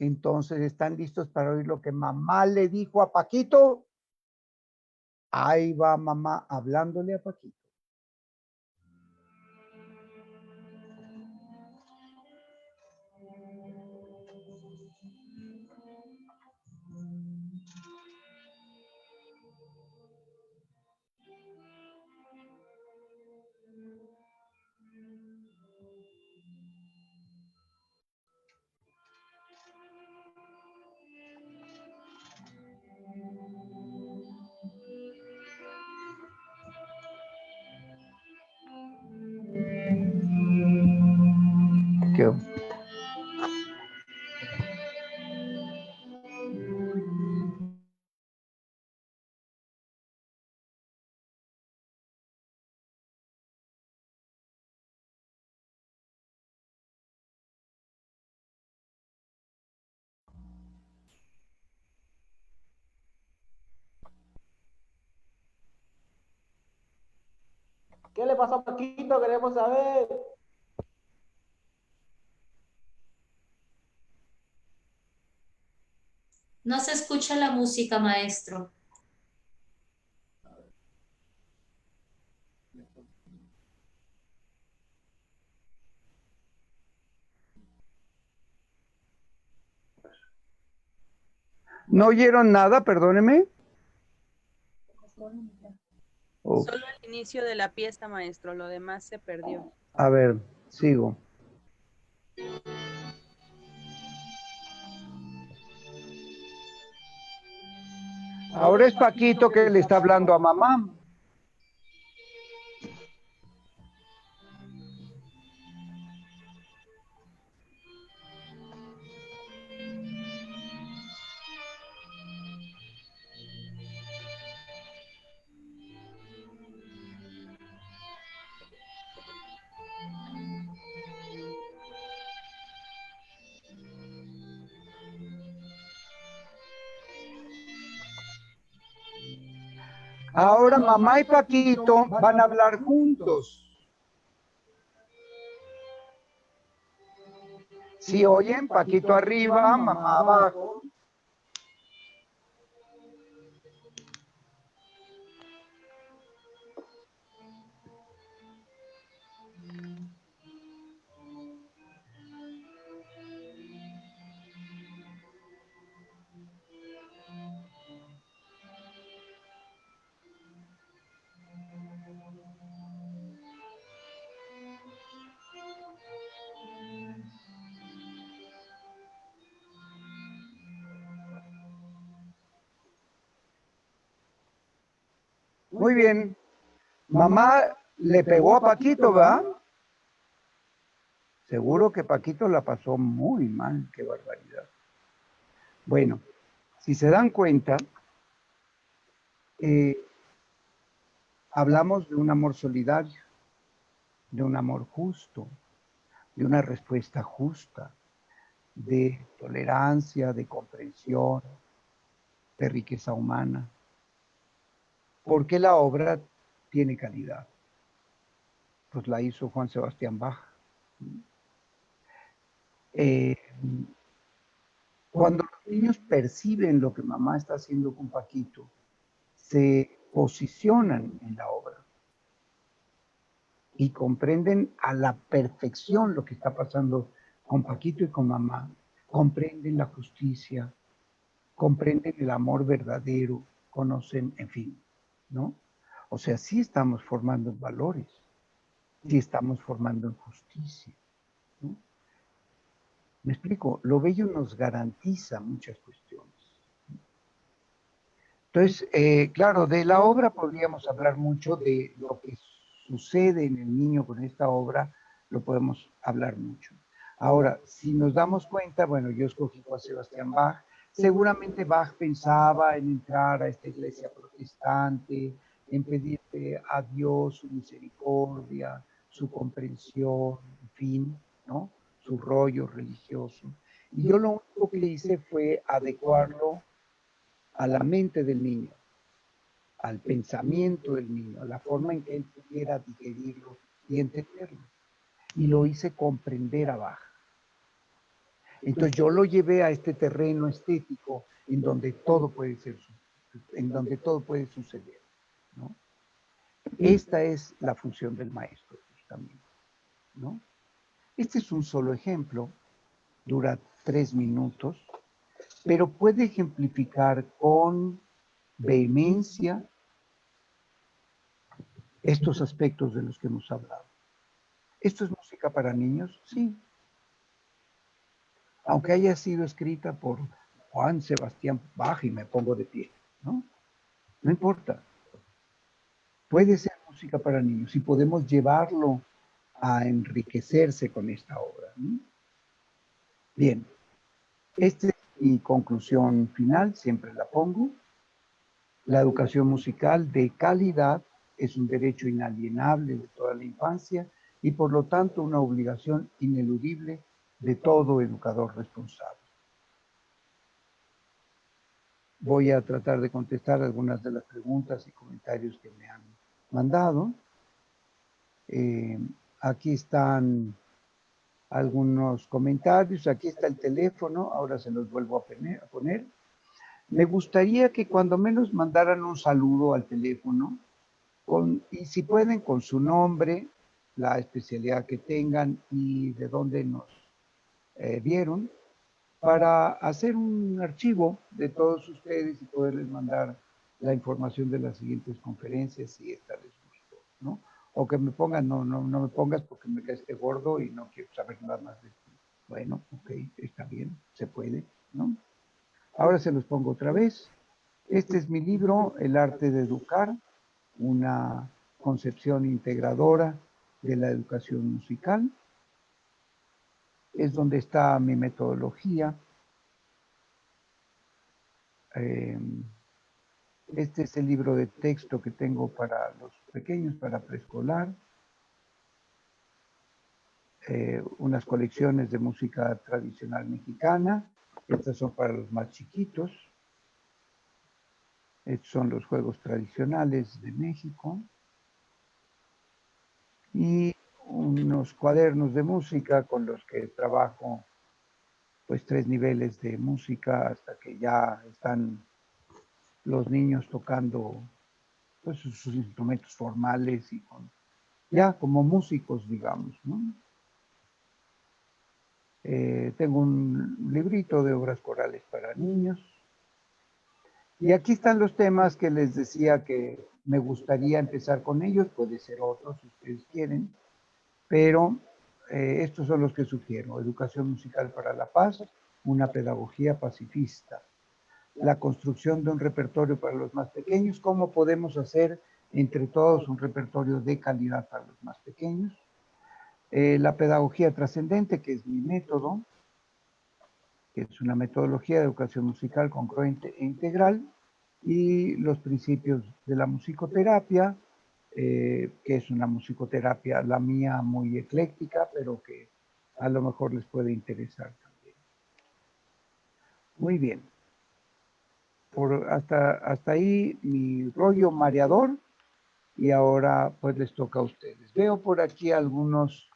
Entonces, ¿están listos para oír lo que mamá le dijo a Paquito? Ahí va mamá hablándole a Paquito. ¿Qué? ¿Qué le pasó a Paquito? Queremos saber. No se escucha la música, maestro. ¿No oyeron nada? Perdóneme. Oh, Solo el inicio de la pieza, maestro, lo demás se perdió. a ver, sigo. Ahora es Paquito que le está hablando a mamá. Ahora mamá y Paquito van a hablar juntos. Si oyen, Paquito arriba, mamá abajo. Muy bien. Mamá le pegó a Paquito, ¿verdad? Seguro que Paquito la pasó muy mal, qué barbaridad. Bueno, si se dan cuenta, hablamos de un amor solidario, de un amor justo, de una respuesta justa, de tolerancia, de comprensión, de riqueza humana. Porque la obra tiene calidad. Pues la hizo Juan Sebastián Bach. Cuando los niños perciben lo que mamá está haciendo con Paquito, se posicionan en la obra y comprenden a la perfección lo que está pasando con Paquito y con mamá. Comprenden la justicia, comprenden el amor verdadero, conocen, en fin, ¿no? O sea, sí estamos formando en valores, sí estamos formando en justicia, ¿no? Me explico, lo bello nos garantiza muchas cuestiones. Entonces, claro, de la obra podríamos hablar mucho, de lo que sucede en el niño con esta obra, lo podemos hablar mucho. Ahora, si nos damos cuenta, bueno, yo escogí a Sebastián Bach, seguramente Bach pensaba en entrar a esta iglesia protestante, en pedirle a Dios su misericordia, su comprensión, en fin, ¿no? Su rollo religioso. Y yo lo único que hice fue adecuarlo a la mente del niño, al pensamiento del niño, a la forma en que él pudiera digerirlo y entenderlo. Y lo hice comprender a Bach. Entonces yo lo llevé a este terreno estético en donde todo puede ser, en donde todo puede suceder, ¿no? Esta es la función del maestro, justamente, ¿no? Este es un solo ejemplo, dura 3 minutos, pero puede ejemplificar con vehemencia estos aspectos de los que hemos hablado. ¿Esto es música para niños? Sí. Aunque haya sido escrita por Juan Sebastián Bach, y me pongo de pie, ¿no? No importa. Puede ser música para niños y podemos llevarlo a enriquecerse con esta obra, ¿no? Bien, esta es mi conclusión final, siempre la pongo. La educación musical de calidad es un derecho inalienable de toda la infancia y por lo tanto una obligación ineludible de todo educador responsable. Voy a tratar de contestar algunas de las preguntas y comentarios que me han mandado. Aquí están algunos comentarios, aquí está el teléfono, ahora se los vuelvo a poner. Me gustaría que cuando menos mandaran un saludo al teléfono, y si pueden, con su nombre, la especialidad que tengan y de dónde nos vieron, para hacer un archivo de todos ustedes y poderles mandar la información de las siguientes conferencias si esta les gustó, ¿no? O que me pongan, no me pongas porque me caes gordo y no quiero saber nada más de ti. Bueno, ok, está bien, se puede, ¿no? Ahora se los pongo otra vez. Este es mi libro, El arte de educar, una concepción integradora de la educación musical. Es donde está mi metodología. Este es el libro de texto que tengo para los pequeños, para preescolar. Unas colecciones de música tradicional mexicana. Estas son para los más chiquitos. Estos son los juegos tradicionales de México. Y unos cuadernos de música con los que trabajo pues 3 niveles de música hasta que ya están los niños tocando pues sus instrumentos formales y ya como músicos, digamos, ¿no? Tengo un librito de obras corales para niños. Y aquí están los temas que les decía que me gustaría empezar con ellos, puede ser otros si ustedes quieren, pero estos son los que sugiero: educación musical para la paz, una pedagogía pacifista, la construcción de un repertorio para los más pequeños, cómo podemos hacer entre todos un repertorio de calidad para los más pequeños, la pedagogía trascendente, que es mi método, que es una metodología de educación musical congruente e integral, y los principios de la musicoterapia, que es una musicoterapia, la mía, muy ecléctica, pero que a lo mejor les puede interesar también. Muy bien. Hasta ahí mi rollo mareador, y ahora pues les toca a ustedes. Veo por aquí algunos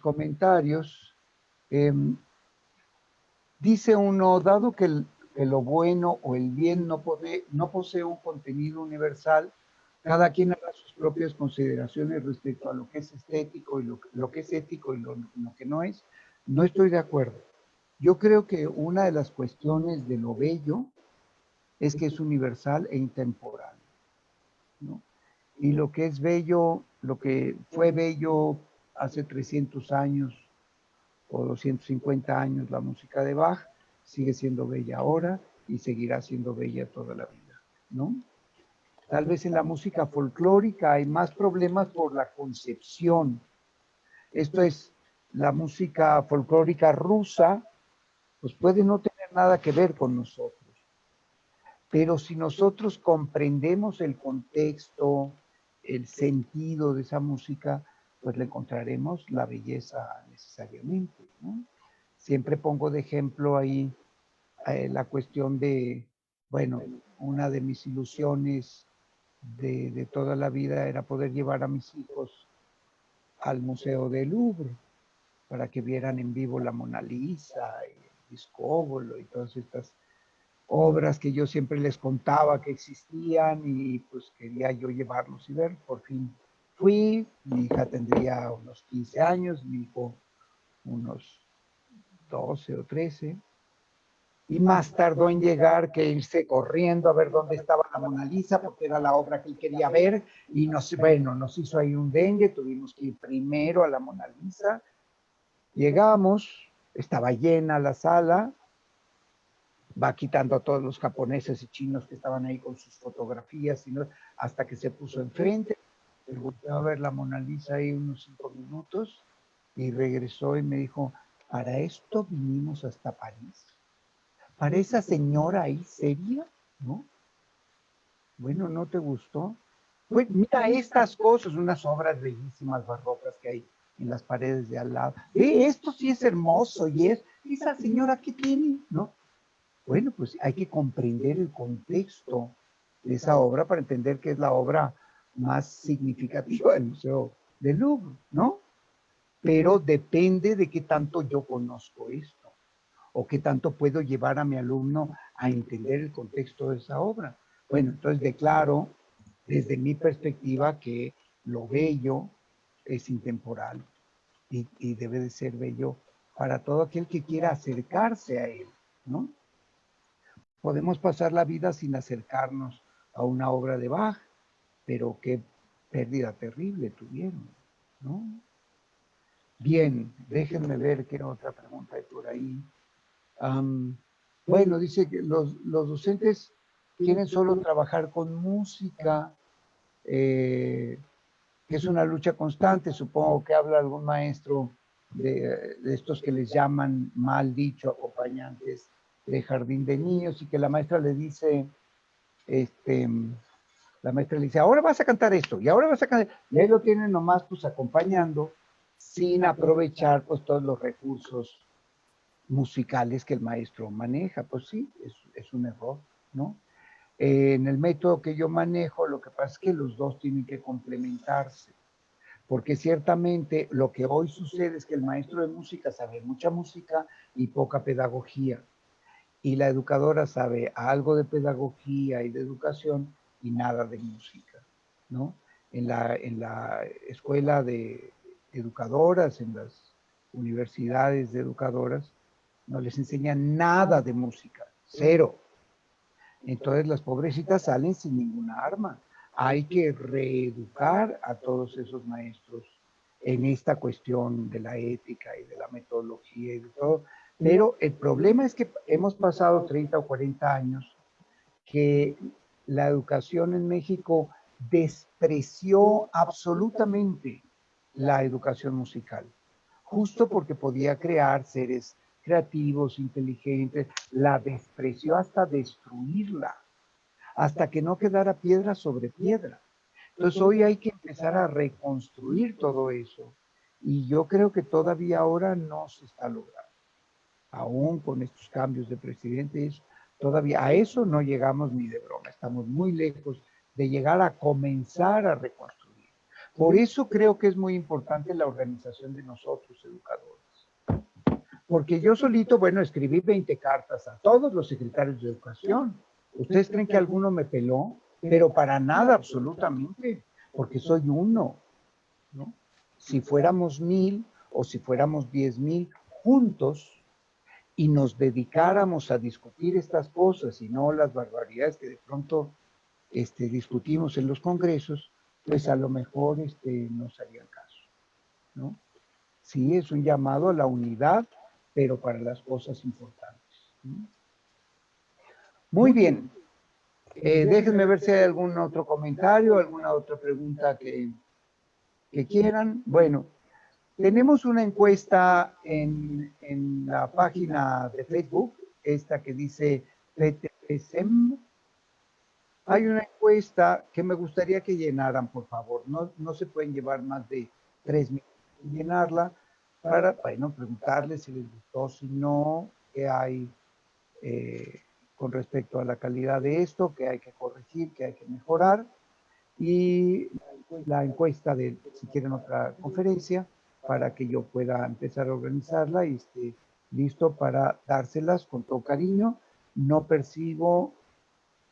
comentarios. Dice uno: dado que lo bueno o el bien no posee un contenido universal, cada quien hará sus propias consideraciones respecto a lo que es estético y lo que es ético y lo que no es. No estoy de acuerdo. Yo creo que una de las cuestiones de lo bello es que es universal e intemporal, ¿no? Y lo que es bello, lo que fue bello hace 300 años o 250 años, la música de Bach, sigue siendo bella ahora y seguirá siendo bella toda la vida, ¿no? Tal vez en la música folclórica hay más problemas por la concepción. Esto es, la música folclórica rusa, pues puede no tener nada que ver con nosotros. Pero si nosotros comprendemos el contexto, el sentido de esa música, pues le encontraremos la belleza necesariamente, ¿no? Siempre pongo de ejemplo ahí la cuestión de, bueno, una de mis ilusiones de toda la vida era poder llevar a mis hijos al Museo del Louvre para que vieran en vivo la Mona Lisa y el Discóbolo y todas estas obras que yo siempre les contaba que existían, y pues quería yo llevarlos y ver. Por fin fui, mi hija tendría unos 15 años, mi hijo unos 12 o 13, y más tardó en llegar que irse corriendo a ver dónde estaba la Mona Lisa, porque era la obra que él quería ver, y nos hizo ahí un dengue, tuvimos que ir primero a la Mona Lisa. Llegamos, estaba llena la sala, va quitando a todos los japoneses y chinos que estaban ahí con sus fotografías, hasta que se puso enfrente. Él volvió a ver la Mona Lisa ahí unos 5 minutos y regresó y me dijo: ¿para esto vinimos hasta París? ¿Para esa señora ahí seria? ¿No? Bueno, ¿no te gustó? Pues mira estas cosas, unas obras bellísimas barrocas que hay en las paredes de al lado. Esto sí es hermoso, y esa señora, ¿qué tiene? ¿No? Bueno, pues hay que comprender el contexto de esa obra para entender que es la obra más significativa del Museo del Louvre, ¿no? Pero depende de qué tanto yo conozco esto, o qué tanto puedo llevar a mi alumno a entender el contexto de esa obra. Bueno, entonces declaro desde mi perspectiva que lo bello es intemporal y debe de ser bello para todo aquel que quiera acercarse a él, ¿no? Podemos pasar la vida sin acercarnos a una obra de Bach, pero qué pérdida terrible tuvieron, ¿no? Bien, déjenme ver qué otra pregunta hay por ahí. Bueno, dice que los docentes quieren solo trabajar con música, que es una lucha constante. Supongo que habla algún maestro de estos que les llaman, mal dicho, acompañantes de jardín de niños, y que la maestra le dice, ahora vas a cantar esto, y ahora vas a cantar, y ahí lo tienen nomás pues acompañando, sin aprovechar pues todos los recursos musicales que el maestro maneja. Pues sí, es un error, ¿no? En el método que yo manejo, lo que pasa es que los dos tienen que complementarse, porque ciertamente lo que hoy sucede es que el maestro de música sabe mucha música y poca pedagogía, y la educadora sabe algo de pedagogía y de educación y nada de música, ¿no? En la escuela de educadoras, en las universidades de educadoras, no les enseñan nada de música, cero. Entonces las pobrecitas salen sin ninguna arma. Hay que reeducar a todos esos maestros en esta cuestión de la ética y de la metodología y de todo. Pero el problema es que hemos pasado 30 o 40 años que la educación en México despreció absolutamente la educación musical, justo porque podía crear seres creativos, inteligentes, la despreció hasta destruirla, hasta que no quedara piedra sobre piedra. Entonces hoy hay que empezar a reconstruir todo eso y yo creo que todavía ahora no se está logrando. Aún con estos cambios de presidentes, todavía a eso no llegamos ni de broma, estamos muy lejos de llegar a comenzar a reconstruir. Por eso creo que es muy importante la organización de nosotros, educadores. Porque yo solito, bueno, escribí 20 cartas a todos los secretarios de educación. ¿Ustedes creen que alguno me peló? Pero para nada, absolutamente, porque soy uno, ¿no? Si fuéramos 1000 o si fuéramos 10,000 juntos y nos dedicáramos a discutir estas cosas y no las barbaridades que de pronto discutimos en los congresos, pues a lo mejor nos harían caso, ¿no? Sí, es un llamado a la unidad, pero para las cosas importantes, ¿no? Muy bien. Déjenme ver si hay algún otro comentario, alguna otra pregunta que quieran. Bueno, tenemos una encuesta en la página de Facebook, esta que dice PTPSEM. Hay una encuesta que me gustaría que llenaran, por favor. No se pueden llevar más de 3 minutos en llenarla para, bueno, preguntarles si les gustó, si no, qué hay con respecto a la calidad de esto, qué hay que corregir, qué hay que mejorar. Y la encuesta de si quieren otra conferencia para que yo pueda empezar a organizarla y esté listo para dárselas con todo cariño. No percibo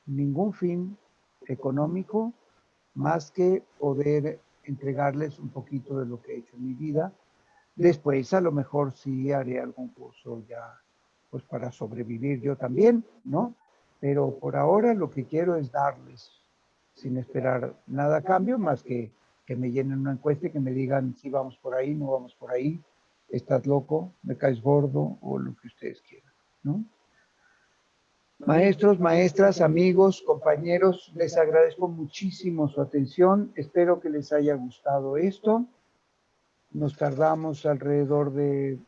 ningún fin económico más que poder entregarles un poquito de lo que he hecho en mi vida. Después a lo mejor sí haré algún curso ya, pues para sobrevivir yo también, ¿no? Pero por ahora lo que quiero es darles, sin esperar nada a cambio, más que me llenen una encuesta y que me digan si vamos por ahí, no vamos por ahí, estás loco, me caes gordo o lo que ustedes quieran, ¿no? Maestros, maestras, amigos, compañeros, les agradezco muchísimo su atención. Espero que les haya gustado esto. Nos tardamos alrededor de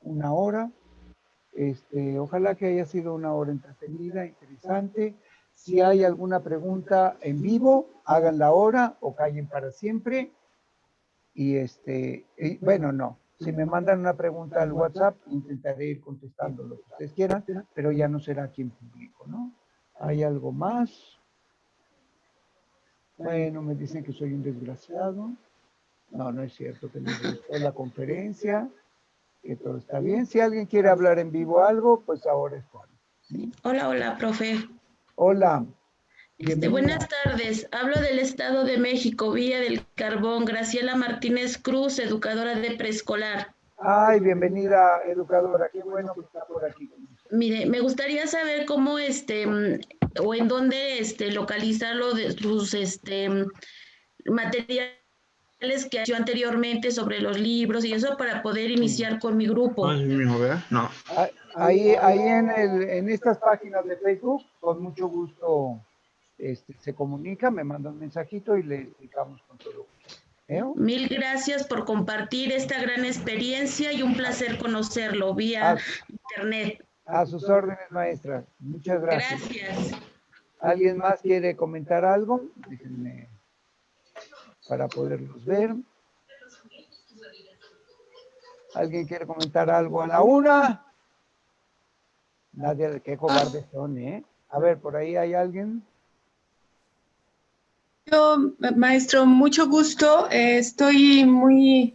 1 hora. Ojalá que haya sido 1 hora entretenida, interesante. Si hay alguna pregunta en vivo, háganla ahora o callen para siempre. Y bueno, no. Si me mandan una pregunta al WhatsApp, intentaré ir contestando lo que ustedes quieran, pero ya no será aquí en público, ¿no? ¿Hay algo más? Bueno, me dicen que soy un desgraciado. No, no es cierto, que les gustó la conferencia, que todo está bien. Si alguien quiere hablar en vivo algo, pues ahora es cuando. ¿Sí? Hola, profe. Hola. Buenas tardes. Hablo del Estado de México, Villa del Carbón. Graciela Martínez Cruz, educadora de preescolar. Ay, bienvenida, educadora. Qué bueno que está por aquí. Mire, me gustaría saber cómo o en dónde localizar lo de sus materiales que hecho anteriormente sobre los libros y eso para poder iniciar con mi grupo. No es el mismo, ¿verdad? No. Ahí en estas páginas de Facebook, con mucho gusto se comunica, me manda un mensajito y le explicamos con todo gusto. Mil gracias por compartir esta gran experiencia y un placer conocerlo vía internet. A sus órdenes, maestra. Muchas gracias. Gracias. ¿Alguien más quiere comentar algo? Déjenme para poderlos ver. ¿Alguien quiere comentar algo a la una? Nadie, qué cobardes son, ¿eh? A ver, por ahí hay alguien. Maestro, mucho gusto. Estoy muy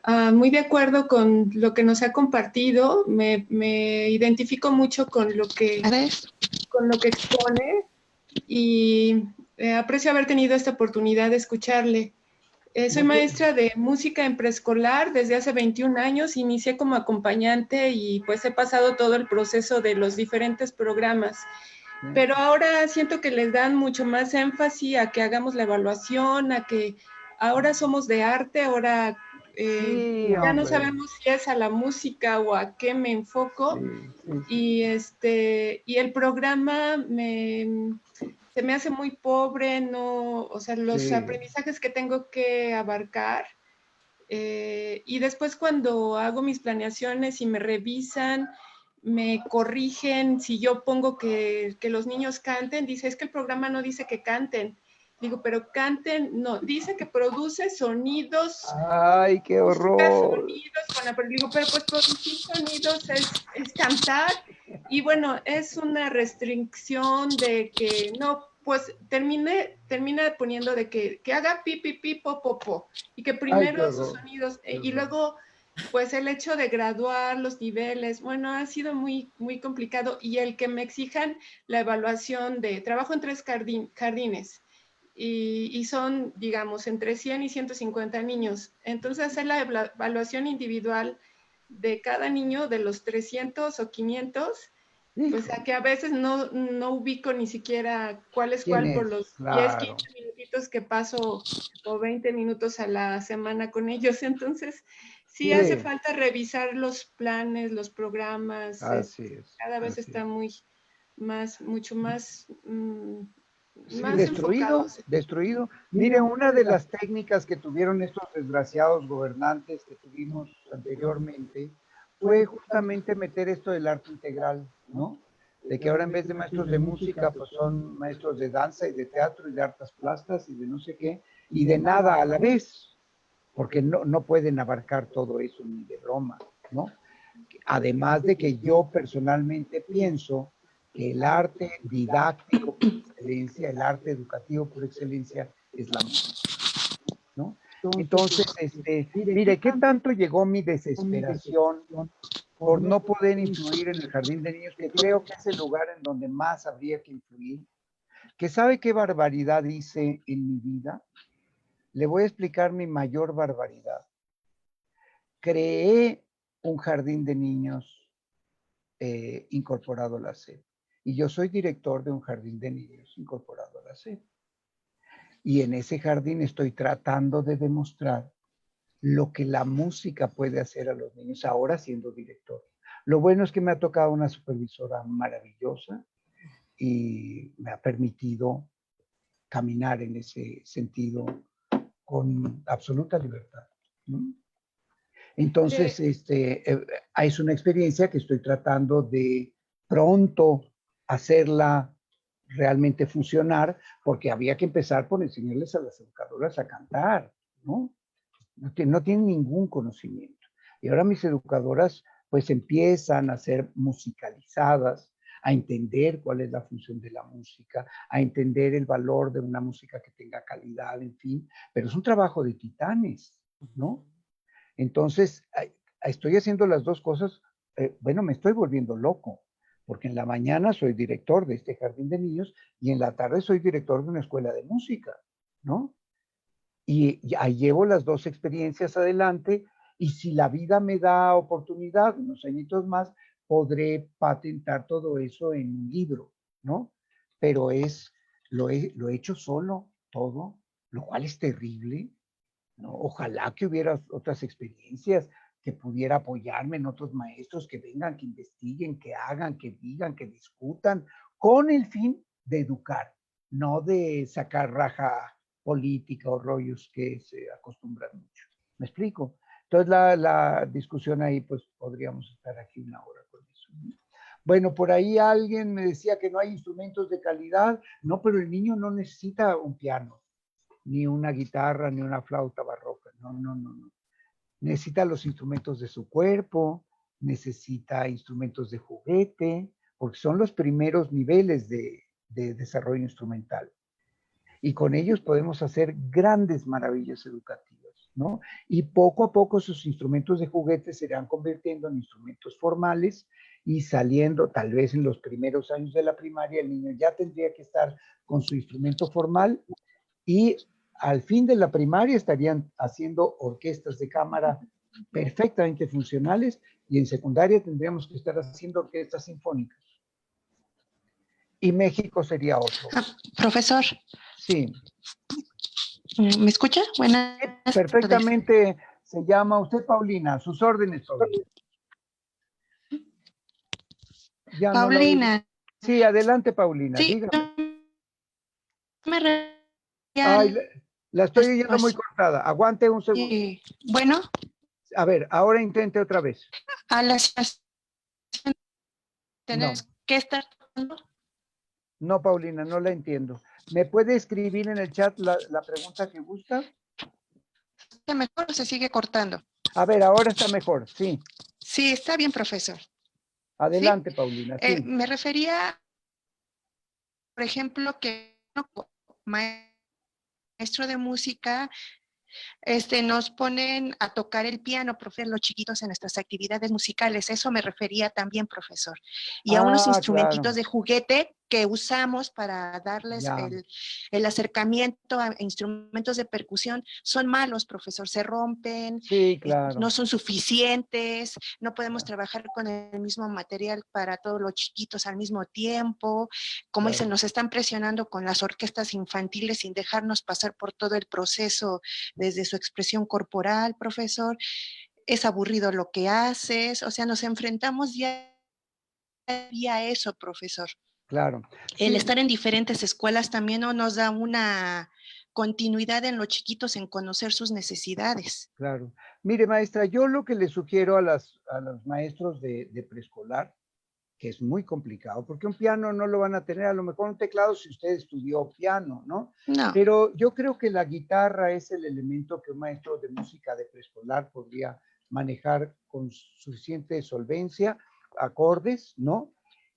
de acuerdo con lo que nos ha compartido. Me identifico mucho con lo que expone y aprecio haber tenido esta oportunidad de escucharle. Soy maestra de música en preescolar desde hace 21 años. Inicié como acompañante y pues he pasado todo el proceso de los diferentes programas. Pero ahora siento que les dan mucho más énfasis a que hagamos la evaluación, a que ahora somos de arte, ahora ya no sabemos si es a la música o a qué me enfoco. Y el programa se me hace muy pobre, no, o sea, los aprendizajes que tengo que abarcar. Y después cuando hago mis planeaciones y me revisan, me corrigen, si yo pongo que los niños canten, dice, es que el programa no dice que canten. Digo, pero canten, no, dice que produce sonidos. ¡Ay, qué horror! Sonidos, pero digo, pero pues producir sonidos es cantar. Y bueno, es una restricción de que no, pues termina poniendo de que haga pi, pi, pi, po, po, po. Y que primero esos sonidos, y luego pues el hecho de graduar los niveles, bueno, ha sido muy, muy complicado. Y el que me exijan la evaluación de trabajo en 3 jardines, y son, digamos, entre 100 y 150 niños. Entonces, hacer la evaluación individual de cada niño, de los 300 o 500, pues a que a veces no ubico ni siquiera cuál es cuál por los 10, 15 minutitos que paso o 20 minutos a la semana con ellos. Entonces, sí hace falta revisar los planes, los programas. Cada vez está mucho más destruido. Mire, una de las técnicas que tuvieron estos desgraciados gobernantes que tuvimos anteriormente fue justamente meter esto del arte integral, ¿no? De que ahora en vez de maestros de música, pues son maestros de danza y de teatro y de artes plásticas y de no sé qué, y de nada a la vez, porque no pueden abarcar todo eso ni de broma, ¿no? Además de que yo personalmente pienso que el arte didáctico por excelencia, el arte educativo por excelencia es la música, ¿no? Entonces, mire, ¿qué tanto llegó mi desesperación por no poder influir en el jardín de niños, que creo que es el lugar en donde más habría que influir? ¿Que sabe qué barbaridad hice en mi vida? Le voy a explicar mi mayor barbaridad. Creé un jardín de niños incorporado a la SEP. Y yo soy director de un jardín de niños incorporado a la SEP. Y en ese jardín estoy tratando de demostrar lo que la música puede hacer a los niños, ahora siendo director. Lo bueno es que me ha tocado una supervisora maravillosa y me ha permitido caminar en ese sentido con absoluta libertad, ¿no? Entonces, es una experiencia que estoy tratando de pronto hacerla realmente funcionar, porque había que empezar por enseñarles a las educadoras a cantar, ¿no? No tienen ningún conocimiento. Y ahora mis educadoras pues empiezan a ser musicalizadas, a entender cuál es la función de la música, a entender el valor de una música que tenga calidad, en fin, pero es un trabajo de titanes, ¿no? Entonces, estoy haciendo las dos cosas, bueno, me estoy volviendo loco, porque en la mañana soy director de este jardín de niños y en la tarde soy director de una escuela de música, ¿no? Y ahí llevo las dos experiencias adelante, y si la vida me da oportunidad, unos añitos más, podré patentar todo eso en un libro, ¿no? Pero lo he hecho solo, todo, lo cual es terrible, ¿no? Ojalá que hubiera otras experiencias, que pudiera apoyarme en otros maestros que vengan, que investiguen, que hagan, que digan, que discutan, con el fin de educar, no de sacar raja política o rollos que se acostumbran mucho. ¿Me explico? Entonces la discusión ahí, pues podríamos estar aquí una hora con eso. Bueno, por ahí alguien me decía que no hay instrumentos de calidad. No, pero el niño no necesita un piano, ni una guitarra, ni una flauta barroca. No. Necesita los instrumentos de su cuerpo, necesita instrumentos de juguete, porque son los primeros niveles de desarrollo instrumental. Y con ellos podemos hacer grandes maravillas educativas, ¿no? Y poco a poco sus instrumentos de juguete se irán convirtiendo en instrumentos formales y saliendo, tal vez en los primeros años de la primaria, el niño ya tendría que estar con su instrumento formal y al fin de la primaria estarían haciendo orquestas de cámara perfectamente funcionales y en secundaria tendríamos que estar haciendo orquestas sinfónicas. Y México sería otro. Profesor, Sí. ¿me escucha? Buenas tardes. Perfectamente se llama usted Paulina, a sus órdenes, Paulina. Ya no la oigo. Paulina. Sí, adelante, Paulina, Sí, dígame. me refería Ay, la estoy al- oyendo muy cortada. Aguante un segundo. Sí. Bueno, A ver, ahora intente otra vez. a la situación No, tenés que estar tocando. no, Paulina, no la entiendo. ¿Me puede escribir en el chat la pregunta que gusta? ¿Se mejor o se sigue cortando? A ver, ahora está mejor, sí. Sí, está bien, profesor. Adelante, Paulina, sí. Me refería, por ejemplo, que maestro de música nos ponen a tocar el piano, profe, los chiquitos en nuestras actividades musicales. Eso me refería también, profesor. Y a unos instrumentitos claro. de juguete que usamos para darles Ya. el acercamiento a instrumentos de percusión son malos, profesor. Se rompen, Sí, claro. no son suficientes, no podemos trabajar con el mismo material para todos los chiquitos al mismo tiempo. Como dicen, nos están presionando con las orquestas infantiles sin dejarnos pasar por todo el proceso desde su expresión corporal, profesor. Es aburrido lo que haces, o sea, nos enfrentamos ya a eso, profesor. Claro. El Sí. estar en diferentes escuelas también no nos da una continuidad en los chiquitos en conocer sus necesidades. Claro. Mire, maestra, yo lo que le sugiero a los maestros de preescolar, que es muy complicado, porque un piano no lo van a tener, a lo mejor un teclado si usted estudió piano, ¿no? No. Pero yo creo que la guitarra es el elemento que un maestro de música de preescolar podría manejar con suficiente solvencia, acordes, ¿no?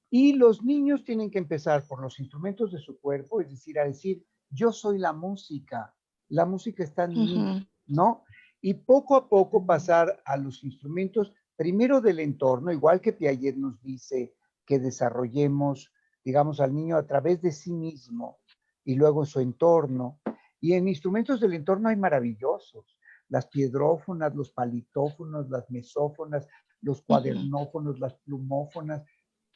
Y los niños tienen que empezar por los instrumentos de su cuerpo, es decir, a decir, yo soy la música está en mí, ¿no? Y poco a poco pasar a los instrumentos, primero del entorno, igual que Piaget nos dice que desarrollemos, digamos, al niño a través de sí mismo y luego su entorno. Y en instrumentos del entorno hay maravillosos, las piedrófonas, los palitófonos, las mesófonas, los cuadernófonos, las plumófonas,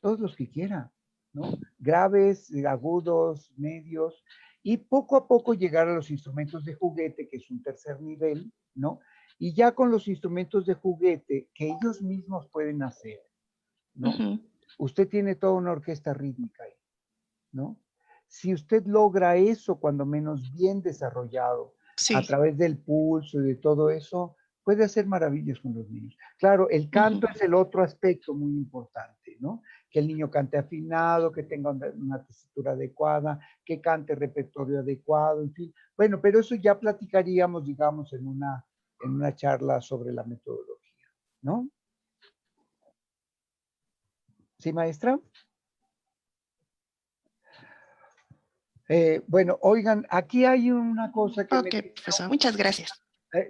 todos los que quiera, ¿no? Graves, agudos, medios, y poco a poco llegar a los instrumentos de juguete, que es un tercer nivel, ¿no? Y ya con los instrumentos de juguete que ellos mismos pueden hacer, ¿no? Usted tiene toda una orquesta rítmica ahí, ¿no? Si usted logra eso, cuando menos bien desarrollado, a través del pulso y de todo eso, puede hacer maravillas con los niños. Claro, el canto es el otro aspecto muy importante, ¿no? Que el niño cante afinado, que tenga una tesitura adecuada, que cante repertorio adecuado, en fin. Bueno, pero eso ya platicaríamos, digamos, en una charla sobre la metodología, ¿no? ¿Sí, maestra? Bueno, oigan, aquí hay una cosa que Ok, profesor, muchas gracias.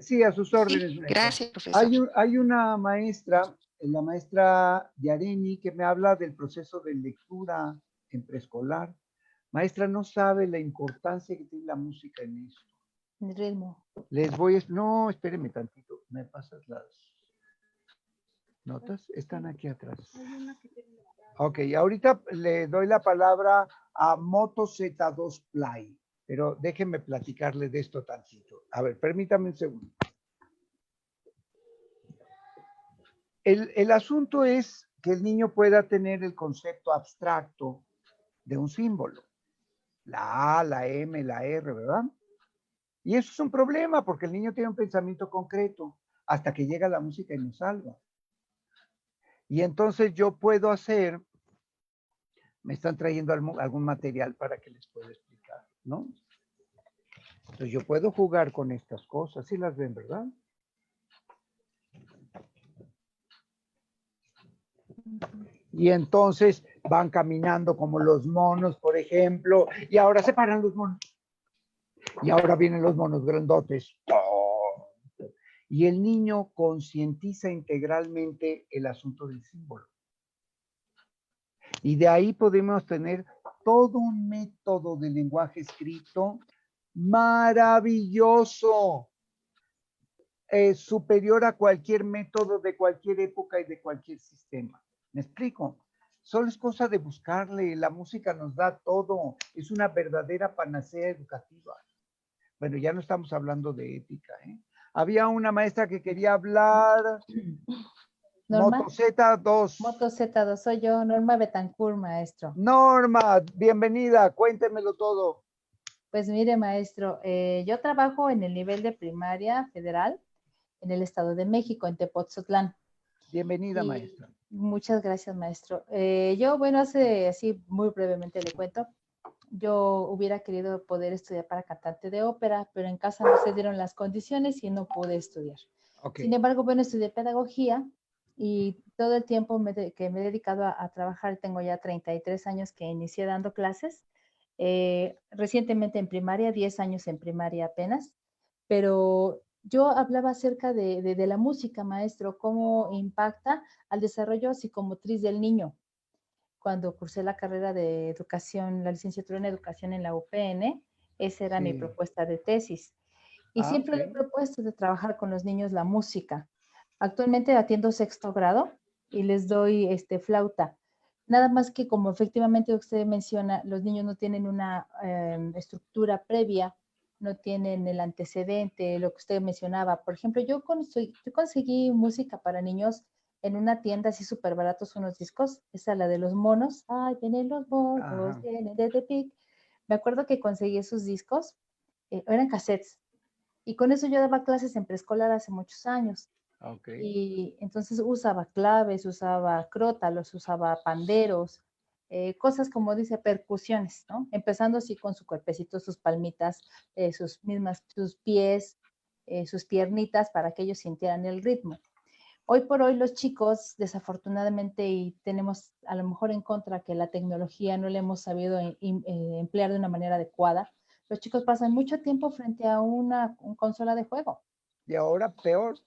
Sí, a sus órdenes. Sí, gracias, profesor. Hay una maestra, la maestra Yareni, que me habla del proceso de lectura en preescolar. Maestra, no sabe la importancia que tiene la música en esto. El ritmo. Les voy a... No, espéreme tantito. ¿Me pasas las notas? Están aquí atrás. Ok, ahorita le doy la palabra a Moto Z2 Play. Pero déjenme platicarle de esto tantito. A ver, permítame un segundo. El asunto es que el niño pueda tener el concepto abstracto de un símbolo. La A, la M, la R, ¿verdad? Y eso es un problema porque el niño tiene un pensamiento concreto hasta que llega la música y nos salva. Y entonces yo puedo hacer, me están trayendo algún material para que les pueda explicar, ¿no? Entonces yo puedo jugar con estas cosas, ¿sí las ven, verdad? Y entonces van caminando como los monos, por ejemplo, y ahora se paran los monos. Y ahora vienen los monos grandotes. Y el niño concientiza integralmente el asunto del símbolo. Y de ahí podemos tener todo un método de lenguaje escrito maravilloso, superior a cualquier método de cualquier época y de cualquier sistema. ¿Me explico? Solo es cosa de buscarle, la música nos da todo, es una verdadera panacea educativa. Bueno, ya no estamos hablando de ética, ¿eh? Había una maestra que quería hablar. Norma. Moto Z2. Moto Z2, soy yo, Norma Betancourt, maestro. Norma, bienvenida, cuéntemelo todo. Pues mire, maestro, yo trabajo en el nivel de primaria federal en el Estado de México, en Tepoztlán. Bienvenida, maestra. Muchas gracias, maestro. Yo, bueno, así muy brevemente le cuento. Yo hubiera querido poder estudiar para cantante de ópera, pero en casa no se dieron las condiciones y no pude estudiar. Okay. Sin embargo, bueno, estudié pedagogía y todo el tiempo que me he dedicado a trabajar, tengo ya 33 años que inicié dando clases, recientemente en primaria, 10 años en primaria apenas, pero yo hablaba acerca de la música, maestro, cómo impacta al desarrollo psicomotriz del niño. Cuando cursé la carrera de educación, la licenciatura en educación en la UPN, esa era mi propuesta de tesis. Y siempre le he propuesto de trabajar con los niños la música. Actualmente atiendo 6º grado y les doy flauta. Nada más que como efectivamente usted menciona, los niños no tienen una estructura previa, no tienen el antecedente, lo que usted mencionaba. Por ejemplo, yo conseguí música para niños en una tienda así súper baratos, unos discos. Esa la de los monos. Ay, vienen los monos, vienen de Tepic. Me acuerdo que conseguí esos discos, eran cassettes. Y con eso yo daba clases en preescolar hace muchos años. Okay. Y entonces usaba claves, usaba crótalos, usaba panderos, cosas como dice, percusiones, ¿no? Empezando así con su cuerpecito, sus palmitas, sus pies, sus piernitas, para que ellos sintieran el ritmo. Hoy por hoy los chicos, desafortunadamente, y tenemos a lo mejor en contra que la tecnología no la hemos sabido emplear de una manera adecuada, los chicos pasan mucho tiempo frente a una consola de juego. Y ahora peor.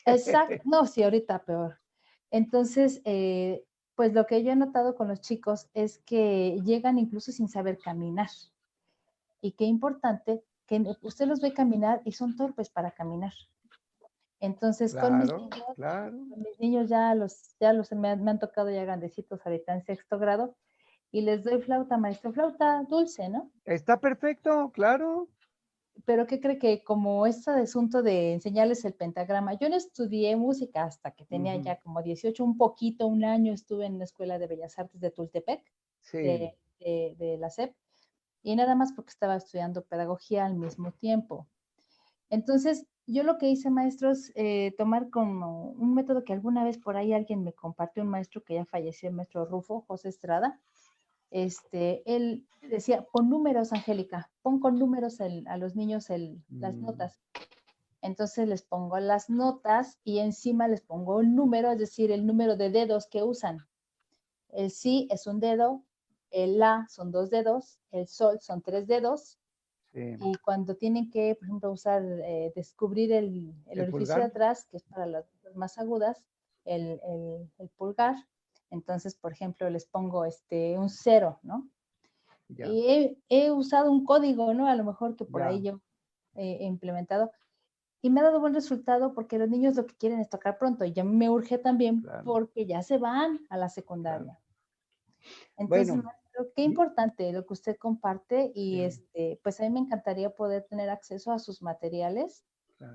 Exacto, no, sí, ahorita peor. Entonces, pues lo que yo he notado con los chicos es que llegan incluso sin saber caminar. Y qué importante que usted los ve caminar y son torpes para caminar. Entonces, con mis niños ya me han tocado ya grandecitos ahorita en 6º grado y les doy flauta, maestro, flauta dulce, ¿no? Está perfecto, claro. Pero ¿qué cree? Que como este asunto de enseñarles el pentagrama, yo no estudié música hasta que tenía ya como 18, un año estuve en la Escuela de Bellas Artes de Tultepec, de la SEP, y nada más porque estaba estudiando pedagogía al mismo tiempo. Entonces, yo lo que hice, maestro, es tomar como un método que alguna vez por ahí alguien me compartió, un maestro que ya falleció, el maestro Rufo, José Estrada. Él decía, pon números, Angélica, pon con números a los niños las notas. Entonces les pongo las notas y encima les pongo un número, es decir, el número de dedos que usan. El sí es un dedo, el la son 2 dedos, el sol son 3 dedos. Sí. Y cuando tienen que, por ejemplo, descubrir el orificio de atrás, que es para las más agudas, el pulgar, entonces, por ejemplo, les pongo un 0, ¿no? Ya. Y he usado un código, ¿no? A lo mejor que por ahí yo he implementado. Y me ha dado buen resultado porque los niños lo que quieren es tocar pronto. Y ya me urge también porque ya se van a la secundaria. Entonces, bueno, qué importante lo que usted comparte y pues a mí me encantaría poder tener acceso a sus materiales,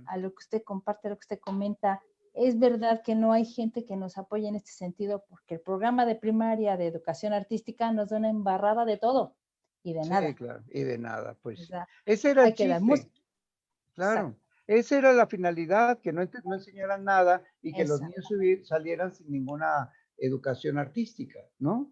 a lo que usted comparte, lo que usted comenta. Es verdad que no hay gente que nos apoye en este sentido porque el programa de primaria de educación artística nos da una embarrada de todo y de nada. Sí, claro, y de nada, pues. O sea, ese era el chiste. Claro, esa era la finalidad, que no enseñaran nada y que los niños salieran sin ninguna educación artística, ¿no?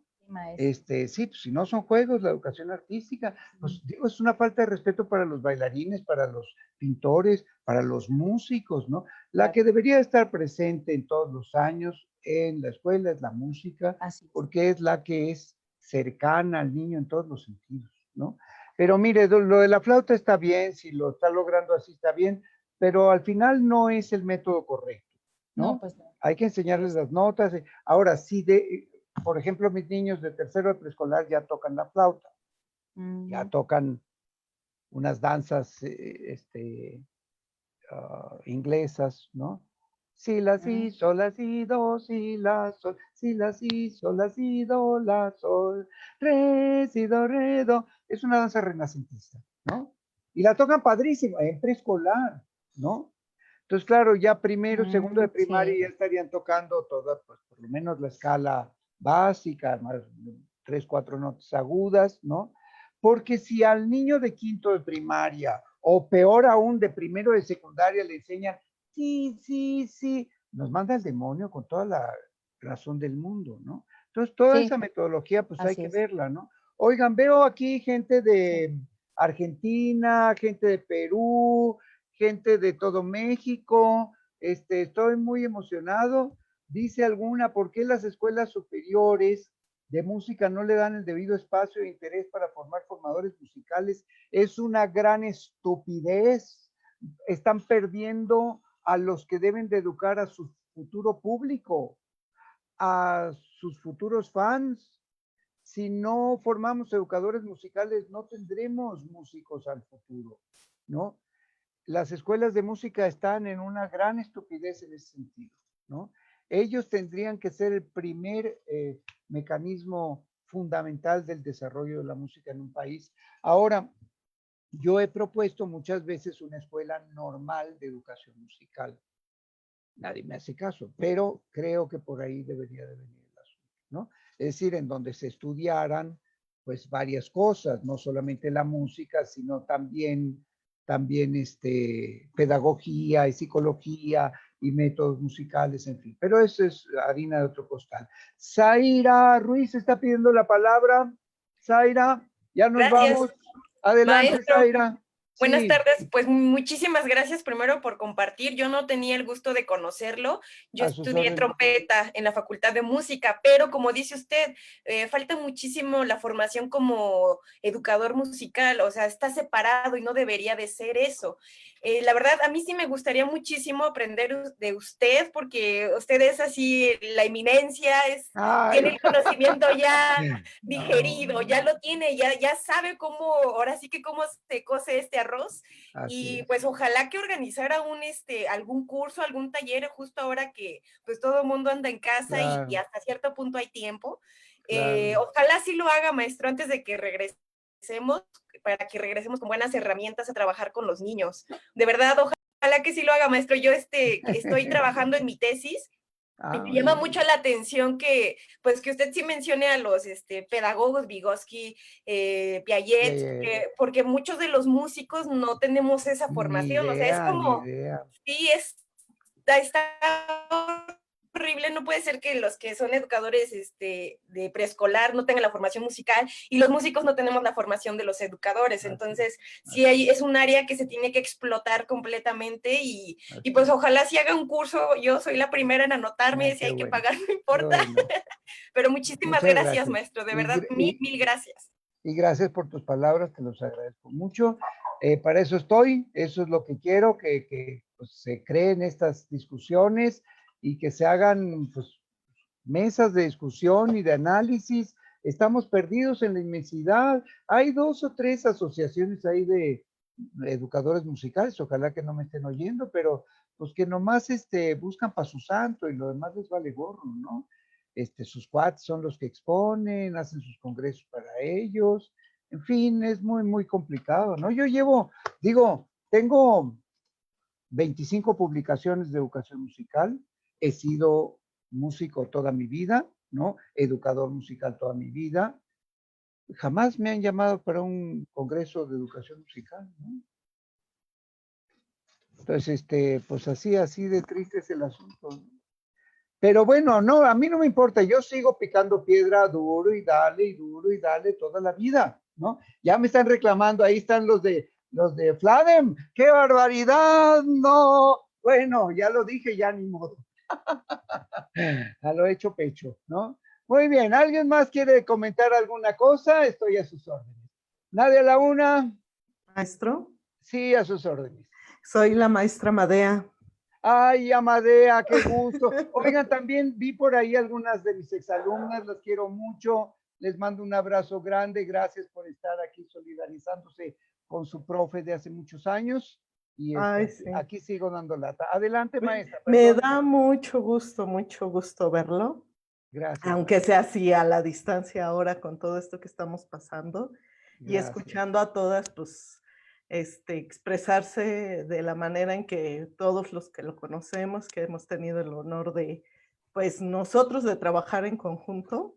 Sí, pues si no son juegos, la educación artística, pues digo, es una falta de respeto para los bailarines, para los pintores, para los músicos, ¿no? La que debería estar presente en todos los años en la escuela es la música, porque es la que es cercana al niño en todos los sentidos, ¿no? Pero mire, lo de la flauta está bien, si lo está logrando así está bien, pero al final no es el método correcto, ¿no? No, pues no. Hay que enseñarles las notas. Ahora, sí, por ejemplo, mis niños de tercero de preescolar ya tocan la flauta, ya tocan unas danzas inglesas, ¿no? Si, la, si, sol, la, si, do, si, la, sol, si, la, si, sol, la, si, do, la, sol, re, si, do, re, do. Es una danza renacentista, ¿no? Y la tocan padrísimo, en preescolar, ¿no? Entonces, claro, ya primero, segundo de primaria ya estarían tocando toda, pues, por lo menos la escala básica, más 3, 4 notas agudas, ¿no? Porque si al niño de quinto de primaria, o peor aún, de primero de secundaria, le enseñan sí, sí, sí, nos manda el demonio con toda la razón del mundo, ¿no? Entonces, toda esa metodología, pues hay que verla, ¿no? Oigan, veo aquí gente de Argentina, gente de Perú, gente de todo México, estoy muy emocionado. Dice alguna, ¿por qué las escuelas superiores de música no le dan el debido espacio e interés para formar formadores musicales? Es una gran estupidez. Están perdiendo a los que deben de educar a su futuro público, a sus futuros fans. Si no formamos educadores musicales, no tendremos músicos al futuro, ¿no? Las escuelas de música están en una gran estupidez en ese sentido, ¿no? Ellos tendrían que ser el primer mecanismo fundamental del desarrollo de la música en un país. Ahora, yo he propuesto muchas veces una escuela normal de educación musical. Nadie me hace caso, pero creo que por ahí debería de venir el asunto, ¿no? Es decir, en donde se estudiaran, pues, varias cosas, no solamente la música, sino también pedagogía y psicología y métodos musicales, en fin. Pero eso es harina de otro costal. Zaira Ruiz está pidiendo la palabra. Zaira, ya nos vamos. Adelante, Maestro. Zaira. Buenas Sí. tardes, pues muchísimas gracias primero por compartir. Yo no tenía el gusto de conocerlo. Yo estudié trompeta en la Facultad de Música, pero como dice usted, falta muchísimo la formación como educador musical, o sea, está separado y no debería de ser eso. La verdad, a mí sí me gustaría muchísimo aprender de usted, porque usted es así la eminencia, tiene el conocimiento ya digerido, ya lo tiene, ya sabe cómo, ahora sí que cómo se cose este arroz. Así y es. pues ojalá que organizara algún curso, algún taller, justo ahora que pues todo el mundo anda en casa y hasta cierto punto hay tiempo. Ojalá sí lo haga, maestro, antes de que regresemos, para que regresemos con buenas herramientas a trabajar con los niños. De verdad, ojalá que sí lo haga, maestro. Yo estoy trabajando en mi tesis. Me llama mucho la atención que usted sí mencione a los pedagogos, Vygotsky, Piaget, porque muchos de los músicos no tenemos esa formación. O sea, es como, sí, está horrible. No puede ser que los que son educadores de preescolar no tengan la formación musical y los músicos no tenemos la formación de los educadores. Entonces, sí, es un área que se tiene que explotar completamente y pues ojalá si haga un curso. Yo soy la primera en anotarme, si hay que pagar, no importa. Pero muchísimas gracias, maestro, de verdad, mil gracias. Y gracias por tus palabras, te los agradezco mucho. Para eso estoy, eso es lo que quiero, que pues, se creen estas discusiones y que se hagan pues, mesas de discusión y de análisis. Estamos perdidos en la inmensidad. Hay 2 o 3 asociaciones ahí de educadores musicales, ojalá que no me estén oyendo, pero pues que nomás buscan para su santo y lo demás les vale gorro, ¿no? Sus cuates son los que exponen, hacen sus congresos para ellos, en fin, es muy, muy complicado, ¿no? Yo tengo 25 publicaciones de educación musical, he sido músico toda mi vida, ¿no? Educador musical toda mi vida. Jamás me han llamado para un congreso de educación musical, ¿no? Entonces, pues así de triste es el asunto, ¿no? Pero bueno, no, a mí no me importa, yo sigo picando piedra duro y dale toda la vida, ¿no? Ya me están reclamando, ahí están los de Fladem, ¡qué barbaridad! No, bueno, ya lo dije, ya ni modo. A lo hecho pecho, ¿no? Muy bien, ¿alguien más quiere comentar alguna cosa? Estoy a sus órdenes. Nadia Laguna. Maestro. Sí, a sus órdenes. Soy la maestra Madea. Ay, Amadea, qué gusto. Oigan, también vi por ahí algunas de mis exalumnas, las quiero mucho. Les mando un abrazo grande. Gracias por estar aquí solidarizándose con su profe de hace muchos años. Y Ay, sí. aquí sigo dando lata. Adelante, maestra. Me da mucho gusto verlo. Gracias. Aunque sea así a la distancia ahora con todo esto que estamos pasando. Gracias. Y escuchando a todas, pues, expresarse de la manera en que todos los que lo conocemos, que hemos tenido el honor de, pues, nosotros de trabajar en conjunto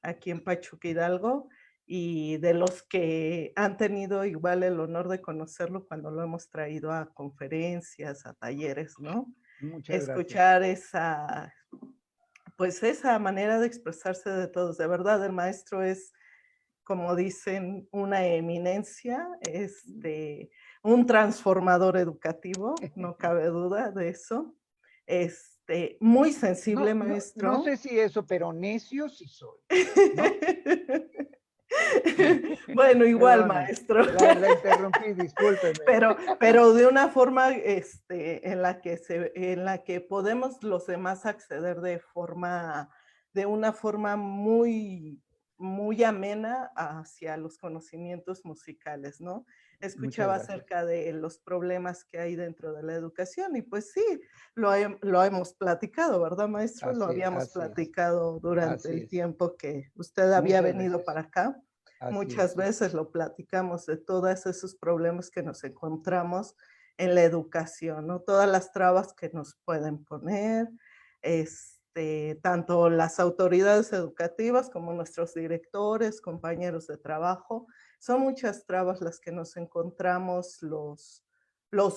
aquí en Pachuca Hidalgo, y de los que han tenido igual el honor de conocerlo cuando lo hemos traído a conferencias, a talleres, ¿no? Muchas Escuchar gracias. esa manera de expresarse de todos. De verdad, el maestro es, como dicen, una eminencia, un transformador educativo, no cabe duda de eso. Muy sensible, maestro. No sé si eso, pero necio sí soy, ¿no? Bueno, igual, Perdona, maestro. La interrumpí, discúlpeme. Pero de una forma en la que podemos los demás acceder de una forma muy, muy amena hacia los conocimientos musicales, ¿no? Escuchaba acerca de los problemas que hay dentro de la educación y pues sí, lo hemos platicado, ¿verdad, maestro? Lo habíamos platicado durante el tiempo que usted había venido para acá. Muchas veces lo platicamos de todos esos problemas que nos encontramos en la educación, ¿no? Todas las trabas que nos pueden poner, tanto las autoridades educativas como nuestros directores, compañeros de trabajo. Son muchas trabas las que nos encontramos los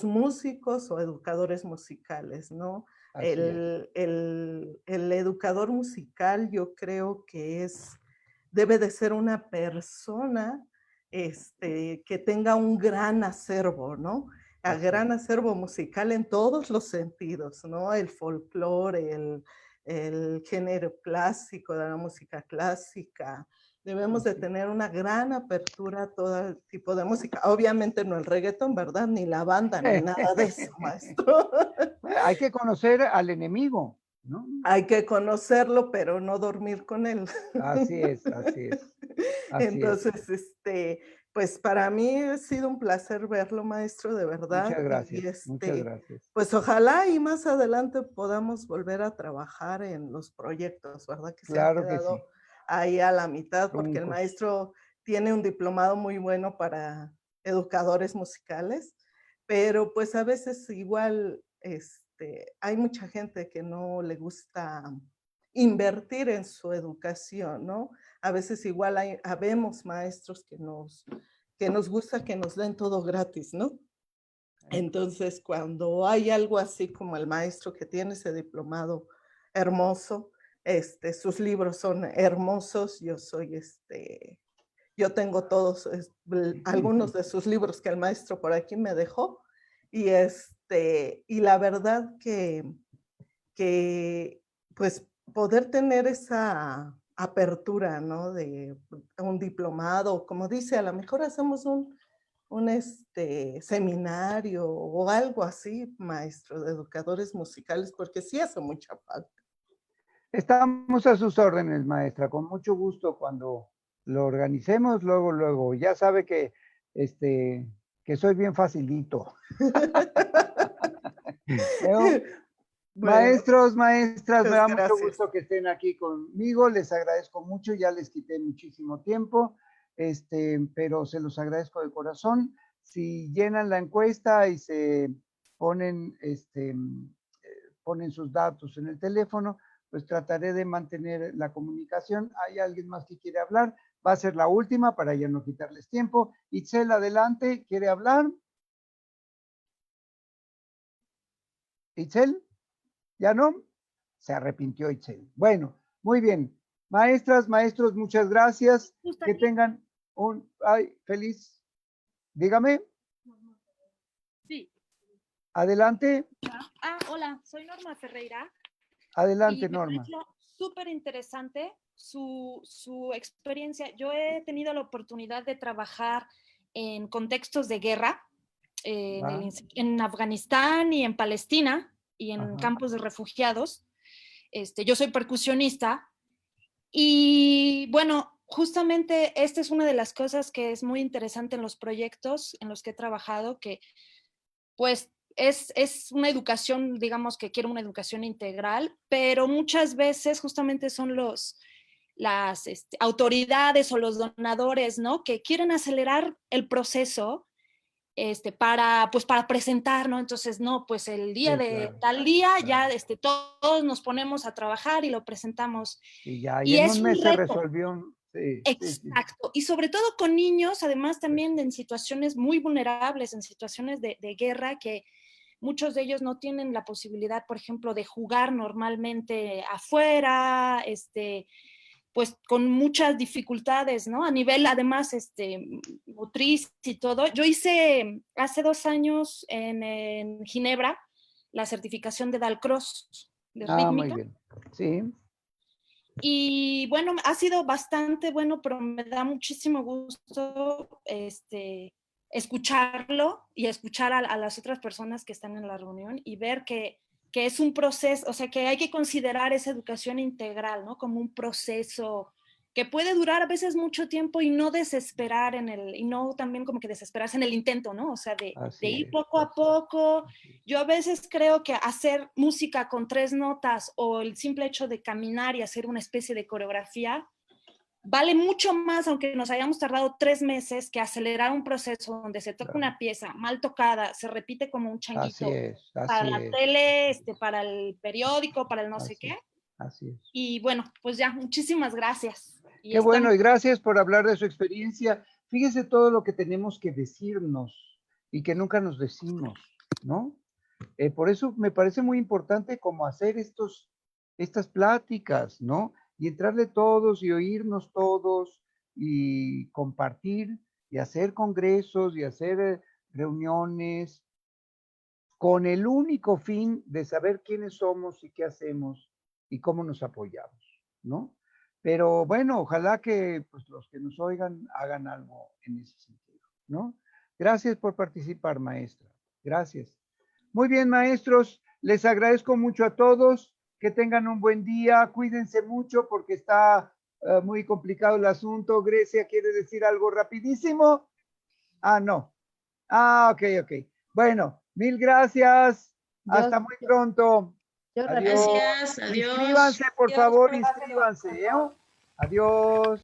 músicos o educadores musicales, ¿no? El educador musical yo creo que debe de ser una persona que tenga un gran acervo, ¿no? Gran acervo musical en todos los sentidos, ¿no? El folclore, el género clásico de la música clásica. Debemos de tener una gran apertura a todo tipo de música. Obviamente no el reggaetón, ¿verdad? Ni la banda, ni nada de eso, maestro. Hay que conocer al enemigo, ¿no? Hay que conocerlo, pero no dormir con él. Así es, así es. Entonces, pues para mí ha sido un placer verlo, maestro, de verdad. Muchas gracias, muchas gracias. Pues ojalá y más adelante podamos volver a trabajar en los proyectos, ¿verdad? Que se han quedado ahí a la mitad, porque el maestro tiene un diplomado muy bueno para educadores musicales, pero pues a veces igual, hay mucha gente que no le gusta invertir en su educación, ¿no? A veces igual habemos maestros que nos gusta que nos den todo gratis, ¿no? Entonces, cuando hay algo así como el maestro que tiene ese diplomado hermoso, sus libros son hermosos, yo tengo todos, algunos de sus libros que el maestro por aquí me dejó, y la verdad que pues poder tener esa apertura, ¿no? De un diplomado, como dice, a lo mejor hacemos un seminario o algo así, maestro, de educadores musicales, porque sí hace mucha falta. Estamos a sus órdenes, maestra, con mucho gusto cuando lo organicemos, luego, ya sabe que soy bien facilito. Maestros, maestras, me da mucho gusto que estén aquí conmigo, les agradezco mucho, ya les quité muchísimo tiempo, pero se los agradezco de corazón. Si llenan la encuesta y se ponen sus datos en el teléfono, pues trataré de mantener la comunicación. ¿Hay alguien más que quiere hablar? Va a ser la última para ya no quitarles tiempo. Itzel, adelante, ¿quiere hablar? ¿Itzel? ¿Ya no? Se arrepintió Itzel. Bueno, muy bien. Maestras, maestros, muchas gracias. Que tengan un feliz. Dígame. Sí. Adelante. Hola, soy Norma Ferreira. Adelante, y Norma. súper interesante su experiencia. Yo he tenido la oportunidad de trabajar en contextos de guerra, en Afganistán y en Palestina y en campos de refugiados. Yo soy percusionista y bueno, justamente esta es una de las cosas que es muy interesante en los proyectos en los que he trabajado, que pues es una educación, digamos que quiero una educación integral, pero muchas veces justamente son las autoridades o los donadores, ¿no? Que quieren acelerar el proceso para presentar, ¿no? Entonces, no, pues el día de tal día ya todos nos ponemos a trabajar y lo presentamos. Y ya, y en es un mes un se reto. resolvió. Sí, Exacto. Y sobre todo con niños, además también en situaciones muy vulnerables, en situaciones de guerra, que muchos de ellos no tienen la posibilidad, por ejemplo, de jugar normalmente afuera, pues con muchas dificultades, ¿no? A nivel, además, motriz y todo. Yo hice hace 2 años en Ginebra la certificación de Dalcross, de rítmica. Muy bien. Sí. Y bueno, ha sido bastante bueno, pero me da muchísimo gusto escucharlo y escuchar a las otras personas que están en la reunión y ver que es un proceso, o sea, que hay que considerar esa educación integral, ¿no? Como un proceso que puede durar a veces mucho tiempo y no desesperar y no también como que desesperarse en el intento, ¿no? O sea, de ir poco a poco. Yo a veces creo que hacer música con 3 notas o el simple hecho de caminar y hacer una especie de coreografía vale mucho más, aunque nos hayamos tardado 3 meses, que acelerar un proceso donde se toca una pieza mal tocada, se repite como un changuito para la tele, para el periódico, para el no sé qué. Así es. Y bueno, pues ya, muchísimas gracias. Qué bueno, y gracias por hablar de su experiencia. Fíjese todo lo que tenemos que decirnos y que nunca nos decimos, ¿no? Por eso me parece muy importante como hacer estas pláticas, ¿no? Y entrarle todos y oírnos todos y compartir y hacer congresos y hacer reuniones con el único fin de saber quiénes somos y qué hacemos y cómo nos apoyamos, ¿no? Pero bueno, ojalá que pues, los que nos oigan hagan algo en ese sentido, ¿no? Gracias por participar, maestra. Gracias. Muy bien, maestros, les agradezco mucho a todos. Que tengan un buen día, cuídense mucho porque está muy complicado el asunto. Grecia, ¿quiere decir algo rapidísimo? No. Ok. Bueno, mil gracias. Hasta muy pronto. Gracias, adiós. Inscríbanse, por favor, inscríbanse. Adiós.